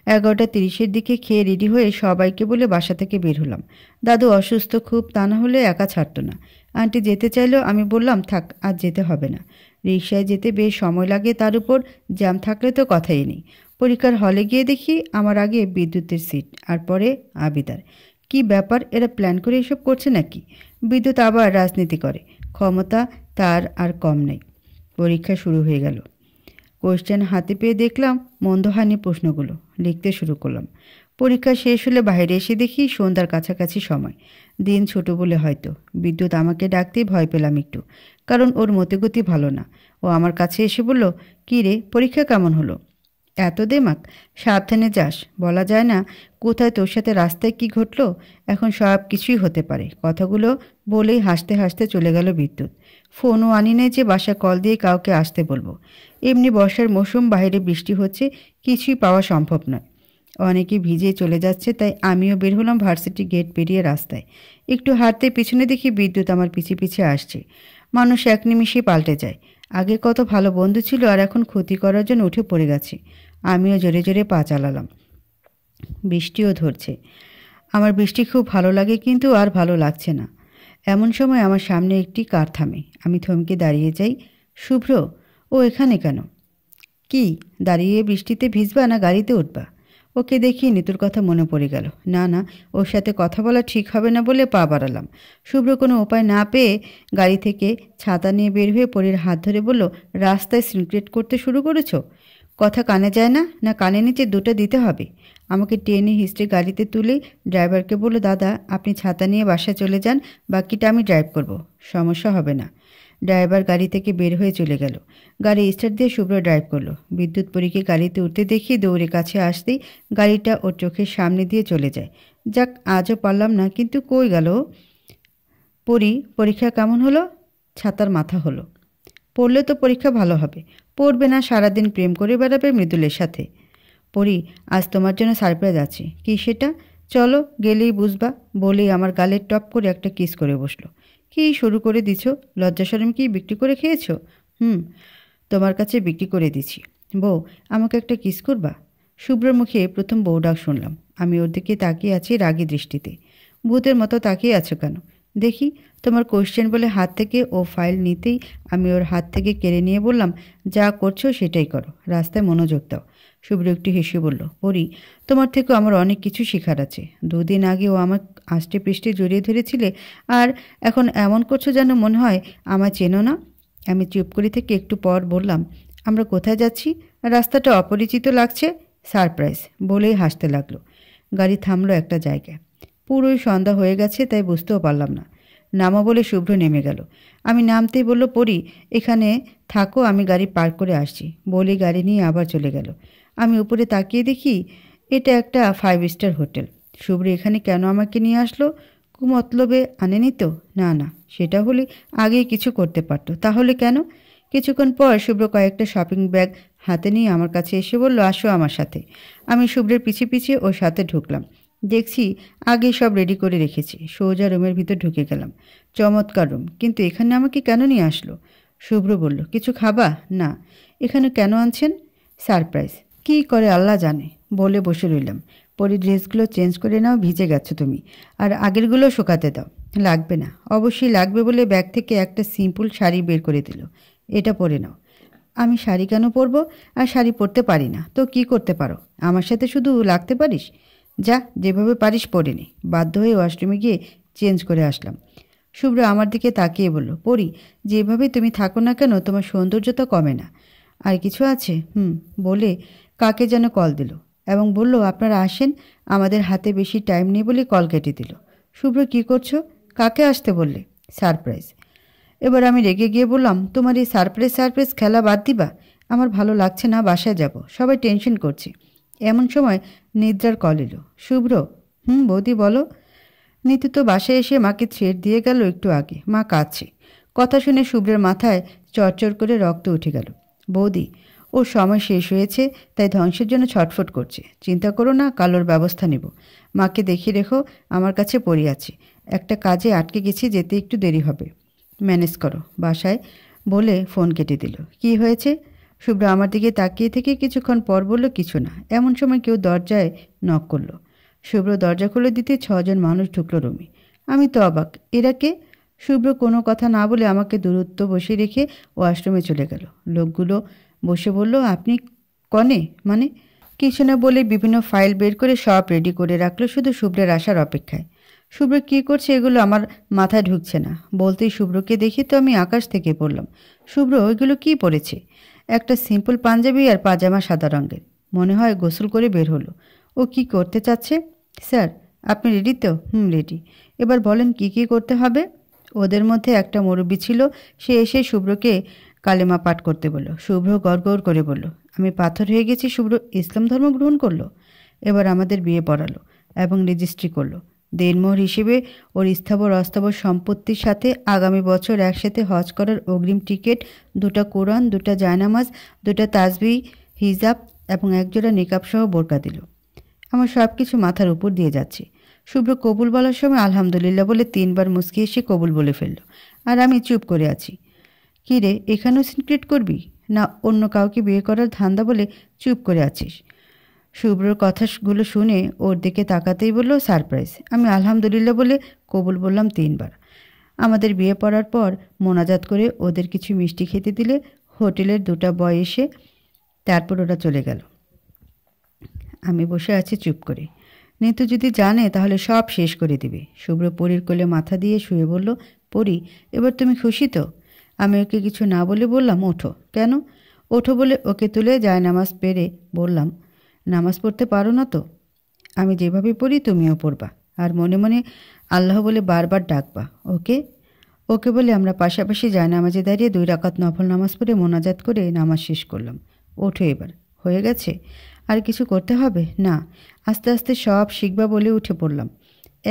11:30-এর দিকে খেয়ে রেডি হয়ে সবাইকে বলে বাসা থেকে বের হলাম। দাদু অসুস্থ খুব, তা না হলে একা ছাড়তো না। আন্টি যেতে চাইলেও আমি বললাম, থাক আজ যেতে হবে না। রিকশায় যেতে বেশ সময় লাগে, তার উপর জ্যাম থাকলে তো কথাই নেই। পরীক্ষার হলে গিয়ে দেখি আমার আগে বিদ্যুতের সিট, আর পরে আবিদার। কি ব্যাপার, এরা প্ল্যান করে এসব করছে নাকি? বিদ্যুৎ আবার রাজনীতি করে, ক্ষমতা তার আর কম নেই। পরীক্ষা শুরু হয়ে গেল। কোশ্চেন হাতে পেয়ে দেখলাম মন্দ হয়নি প্রশ্নগুলো। লিখতে শুরু করলাম। পরীক্ষা শেষ হলে বাইরে এসে দেখি সন্ধ্যার কাছাকাছি সময়। দিন ছোট বলে হয়তো বিদ্যুৎ আমাকে ডাকতেই ভয় পেলাম একটু, কারণ ওর মতিগতি ভালো না। ও আমার কাছে এসে বলল, কী রে, পরীক্ষা কেমন হলো? এত দেমাক, সাবধানে যাস, বলা যায় না কোথায় তোর সাথে রাস্তায় কি ঘটলো। এখন সব কিছুই হতে পারে। কথাগুলো বলেই হাসতে হাসতে চলে গেল বিদ্যুৎ। ফোনও আনি নাই যে বাসায় কল দিয়ে কাউকে আসতে বলবো। এমনি বর্ষার মৌসুম, বাইরে বৃষ্টি হচ্ছে, কিছুই পাওয়া সম্ভব নয়। অনেকে ভিজে চলে যাচ্ছে, তাই আমিও বের হলাম ভার্সিটি গেট পেরিয়ে রাস্তায়। একটু হাঁটতে পিছনে দেখি বিদ্যুৎ আমার পিছে পিছে আসছে। মানুষ এক নিমিষেই পাল্টে যায়। আগে কত ভালো বন্ধু ছিল, আর এখন ক্ষতি করার জন্য উঠে পড়ে গেছে। আমিও জোরে জোরে পা চালালাম। বৃষ্টিও ধরছে। আমার বৃষ্টি খুব ভালো লাগে, কিন্তু আর ভালো লাগছে না। এমন সময় আমার সামনে একটি কার থামে। আমি থমকে দাঁড়িয়ে যাই। শুভ্র, ও এখানে কেন? কি, দাঁড়িয়ে বৃষ্টিতে ভিজবা না গাড়িতে উঠবা? ওকে দেখি নিতুর কথা মনে পড়ে গেল। না না, ওর সাথে কথা বলা ঠিক হবে না বলে পা বাড়ালাম। শুভ্র কোনো উপায় না পেয়ে গাড়ি থেকে ছাতা নিয়ে বের হয়ে পরীর হাত ধরে বলল, রাস্তায় সিনক্রেট করতে শুরু করেছো? কথা কানে যায় না, না কানে নিচে দুটো দিতে হবে? আমাকে টেনে হিস্ট্রি গাড়িতে তুলে ড্রাইভারকে বলল, দাদা আপনি ছাতা নিয়ে বাসায় চলে যান, বাকিটা আমি ড্রাইভ করব, সমস্যা হবে না। ড্রাইভার গাড়ি থেকে বের হয়ে চলে গেল। গাড়ি স্টার্ট দিয়ে শুভ্র ড্রাইভ করলো। বিদ্যুৎ পরীকে গাড়িতে উঠতে দেখি দৌড়ে কাছে আসতেই গাড়িটা ওর চোখের সামনে দিয়ে চলে যায়। যাক, আজও পারলাম না, কিন্তু কই গেল? পরী, পরীক্ষা কেমন হলো? ছাতার মাথা হলো। পড়লে তো পরীক্ষা ভালো হবে। পড়বে না, সারাদিন প্রেম করে বেড়াবে মৃদুলের সাথে। পরী, আজ তোমার জন্য সারপ্রাইজ আছে। কি সেটা? চলো, গেলেই বুঝবা, বলেই আমার গালের টপ করে একটা কিস করে বসলো। কি শুরু করে দিছ? লজ্জা শরম কি বিক্রি করে খেয়েছো? তোমার কাছে বিক্রি করে দিছি। বউ, আমাকে একটা কিস করবা? শুভ্রর মুখে প্রথম বউ ডাক শুনলাম। আমি ওর দিকে তাকিয়ে আছি রাগী দৃষ্টিতে। ভূতের মতো তাকিয়ে আছো কেন? দেখি। তোমার কোশ্চেন বলে হাত থেকে ও ফাইল নিতেই আমি ওর হাত থেকে কেড়ে নিয়ে বললাম, যা করছো সেটাই করো, রাস্তায় মনোযোগ দাও। শুভ্র একটু হেসে বলল, পরি, তোমার থেকেও আমার অনেক কিছু শেখার আছে। 2 দিন আগে ও আমার আষ্টে পৃষ্ঠে জড়িয়ে ধরেছিলে, আর এখন এমন করছো যেন মনে হয় আমায় চেনো না। আমি চুপ করে থেকে একটু পর বললাম, আমরা কোথায় যাচ্ছি? রাস্তাটা অপরিচিত লাগছে। সারপ্রাইজ, বলেই হাসতে লাগলো। গাড়ি থামলো একটা জায়গায়। পুরোই সন্ধ্যা হয়ে গেছে, তাই বুঝতেও পারলাম না। নামা বলে শুভ্র নেমে গেল। আমি নামতেই বলল, পরি, এখানে থাকো, আমি গাড়ি পার্ক করে আসছি। বলে গাড়ি নিয়ে আবার চলে গেল। আমি উপরে তাকিয়ে দেখি এটা একটা 5 স্টার হোটেল। শুভ্র এখানে কেন আমাকে নিয়ে আসলো? কুমতলবে আনেনি তো? না না, সেটা হলে আগেই কিছু করতে পারতো। তাহলে কেন? কিছুক্ষণ পর শুভ্র কয়েকটা শপিং ব্যাগ হাতে নিয়ে আমার কাছে এসে বলল, আসো আমার সাথে। আমি শুভ্রের পিছিয়ে পিছিয়ে ওর সাথে ঢুকলাম। দেখছি আগেই সব রেডি করে রেখেছি। সোজা রুমের ভিতর ঢুকে গেলাম। চমৎকার রুম, কিন্তু এখানে আমাকে কেন নিয়ে আসলো? শুভ্র বলল, কিছু খাবা? না। এখানে কেন আনছেন? সারপ্রাইজ। কী করে আল্লাহ জানে। বলে বসে রইলাম। পরে ড্রেসগুলো চেঞ্জ করে নাও, ভিজে গেছো তুমি। আর আগেরগুলো শুকাতে দাও। লাগবে না। অবশ্যই লাগবে বলে ব্যাগ থেকে একটা সিম্পল শাড়ি বের করে দিল। এটা পরে নাও। আমি শাড়ি কেন পরবো? আর শাড়ি পরতে পারি না। তো কি করতে পারো? আমার সাথে শুধু লাগতে পারিস? যা, যেভাবে পারিস পরে নে। বাধ্য হয়ে ওয়াশরুমে গিয়ে চেঞ্জ করে আসলাম। শুভ্র আমার দিকে তাকিয়ে বলল, পরি, যেভাবে তুমি থাকো না কেন তোমার সৌন্দর্যতা কমে না। আর কিছু আছে? বলে কাকে যেন কল দিল এবং বলল, আপনারা আসেন, আমাদের হাতে বেশি টাইম নেই বলে কল কেটে দিল। শুভ্র, কি করছো? কাকে আসতে বললে? সারপ্রাইজ। এবার আমি রেগে গিয়ে বললাম, তোমার এই সারপ্রাইজ সারপ্রাইজ খেলা বাদ দিবা। আমার ভালো লাগছে না, বাসায় যাব। সবাই টেনশন করছে। এমন সময় নিদ্রার কল এলো। শুভ্র। বৌদি বলো। নিতু তো বাসায় এসে মাকে ছেড় দিয়ে গেল একটু আগে। মা কাঁদছে। কথা শুনে শুভ্রের মাথায় চরচর করে রক্ত উঠে গেল। বৌদি, ওর সময় শেষ হয়েছে, তাই ধ্বংসের জন্য ছটফট করছে। চিন্তা করো না, কালোর ব্যবস্থা নেব। মাকে দেখিয়ে রেখো, আমার কাছে পড়ে আছে। একটা কাজে আটকে গেছি, যেতে একটু দেরি হবে। ম্যানেজ করো বাসায়। বলে ফোন কেটে দিল। কি হয়েছে? শুভ্র আমার দিকে তাকিয়ে থেকে কিছুক্ষণ পর বলল, কিছু না। এমন সময় কেউ দরজায় নক করলো। শুভ্র দরজা খুলে দিতে 6জন মানুষ ঢুকলো রুমে। আমি তো অবাক, এরা কে? শুভ্র কোনো কথা না বলে আমাকে দূরত্ব বসে রেখে ওয়াশরুমে চলে গেল। লোকগুলো বসে বলল, আপনি কনে? মানে? কিছু না বলে বিভিন্ন ফাইল বের করে সব রেডি করে রাখলো, শুধু শুভ্রের আসার অপেক্ষায়। শুভ্র কী করছে এগুলো আমার মাথায় ঢুকছে না। বলতেই শুভ্রকে দেখি তো আমি আকাশ থেকে পড়লাম। শুভ্র, ওইগুলো কি পরেছে? একটা সিম্পল পাঞ্জাবি আর পাজামা সাদা রঙের। মনে হয় গোসল করে বের হলো। ও কি করতে চাচ্ছে? স্যার, আপনি রেডি তো? রেডি। এবার বলেন কি কি করতে হবে? ওদের মধ্যে একটা মুরব্বি ছিল, সে এসে শুভ্রকে কালেমা পাঠ করতে বলল। শুভ্র গড়গড় করে বলল, আমি পাথর হয়ে গেছি। শুভ্র ইসলাম ধর্ম গ্রহণ করলো। এবার আমাদের বিয়ে পড়ালো এবং রেজিস্ট্রি করলো। দেনমোহর হিসেবে ওর স্থাবর অস্থাবর সম্পত্তির সাথে আগামী বছর একসাথে হজ করার অগ্রিম টিকিট, 2টা কোরআন, 2টা জায়নামাজ, 2টা তাসবি, হিজাব এবং একজোড়া নিকাবসহ বোরকা দিল। আমার সব কিছু মাথার উপর দিয়ে যাচ্ছে। শুভ্র কবুল বলার সময় আলহামদুলিল্লাহ বলে 3বার মুচকি এসে কবুল বলে ফেলল। আর আমি চুপ করে আছি। কী রে, এখানেও সিনক্রেট করবি? না অন্য কাউকে বিয়ে করার ধান্দা বলে চুপ করে আছিস? শুভ্রর কথাগুলো শুনে ওর দিকে তাকাতেই বলল, সারপ্রাইজ। আমি আলহামদুলিল্লাহ বলে কবুল বললাম 3বার। আমাদের বিয়ে পড়ার পর মোনাজাত করে ওদের কিছু মিষ্টি খেতে দিলে হোটেলের 2টা বয় এসে তারপর ওরা চলে গেল। আমি বসে আছি চুপ করে। নিতু যদি জানে তাহলে সব শেষ করে দিবে। শুভ্র পরীর কোলে মাথা দিয়ে শুয়ে বলল, পরি, এবার তুমি খুশি তো? আমি ওকে কিছু না বলে বললাম, ওঠো। কেন? ওঠো বলে ওকে তুলে জায়নামাজ পেরে বললাম, নামাজ পড়তে পারো না তো? আমি যেভাবে পড়ি তুমিও পড়বা, আর মনে মনে আল্লাহ বলে বারবার ডাকবা। ওকে? ওকে বলে আমরা পাশাপাশি জায়নামাজে দাঁড়িয়ে 2 রাকাত নফল নামাজ পড়ে মোনাজাত করে নামাজ শেষ করলাম। ওঠো এবার, হয়ে গেছে। আর কিছু করতে হবে না? আস্তে আস্তে সব শিখবা বলে উঠে পড়লাম।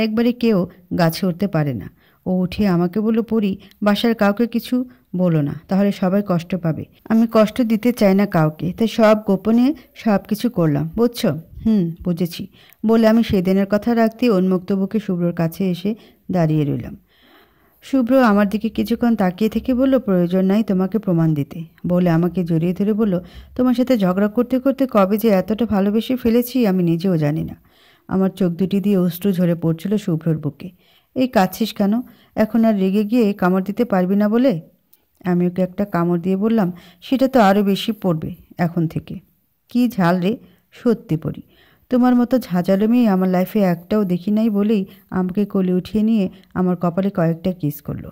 একবারে কেউ গাছে উঠতে পারে না। ও উঠে আমাকে বলল, পরি, বাসার কাউকে কিছু বলো না, তাহলে সবাই কষ্ট পাবে। আমি কষ্ট দিতে চাই না কাউকে, তাই সব গোপনে সব কিছু করলাম, বুঝছো? বুঝেছি। বলে আমি সেদিনের কথা রাখতে উন্মুক্ত বুকে শুভ্রর কাছে এসে দাঁড়িয়ে রইলাম। শুভ্র আমার দিকে কিছুক্ষণ তাকিয়ে থেকে বলল, প্রয়োজন নাই তোমাকে প্রমাণ দিতে। বলে আমাকে জড়িয়ে ধরে বলল, তোমার সাথে ঝগড়া করতে করতে কবে যে এতটা ভালোবেসে ফেলেছি আমি নিজেও জানি না। আমার চোখ দুটি দিয়ে অশ্রু ঝরে পড়ছিল শুভ্রর বুকে। এই কাঁদছিস কেন? এখন আর রেগে গিয়ে কামড় দিতে পারবি না বলে? আমি ওকে একটা কামড় দিয়ে বললাম, সেটা তো আরও বেশি পড়বে এখন থেকে। কি ঝাল রে, সত্যি পড়ি। তোমার মতো ঝাঁঝালো মেয়ে আমার লাইফে একটাও দেখি নাই বলেই আমাকে কোলে উঠিয়ে নিয়ে আমার কপালে কয়েকটা কিস করলো।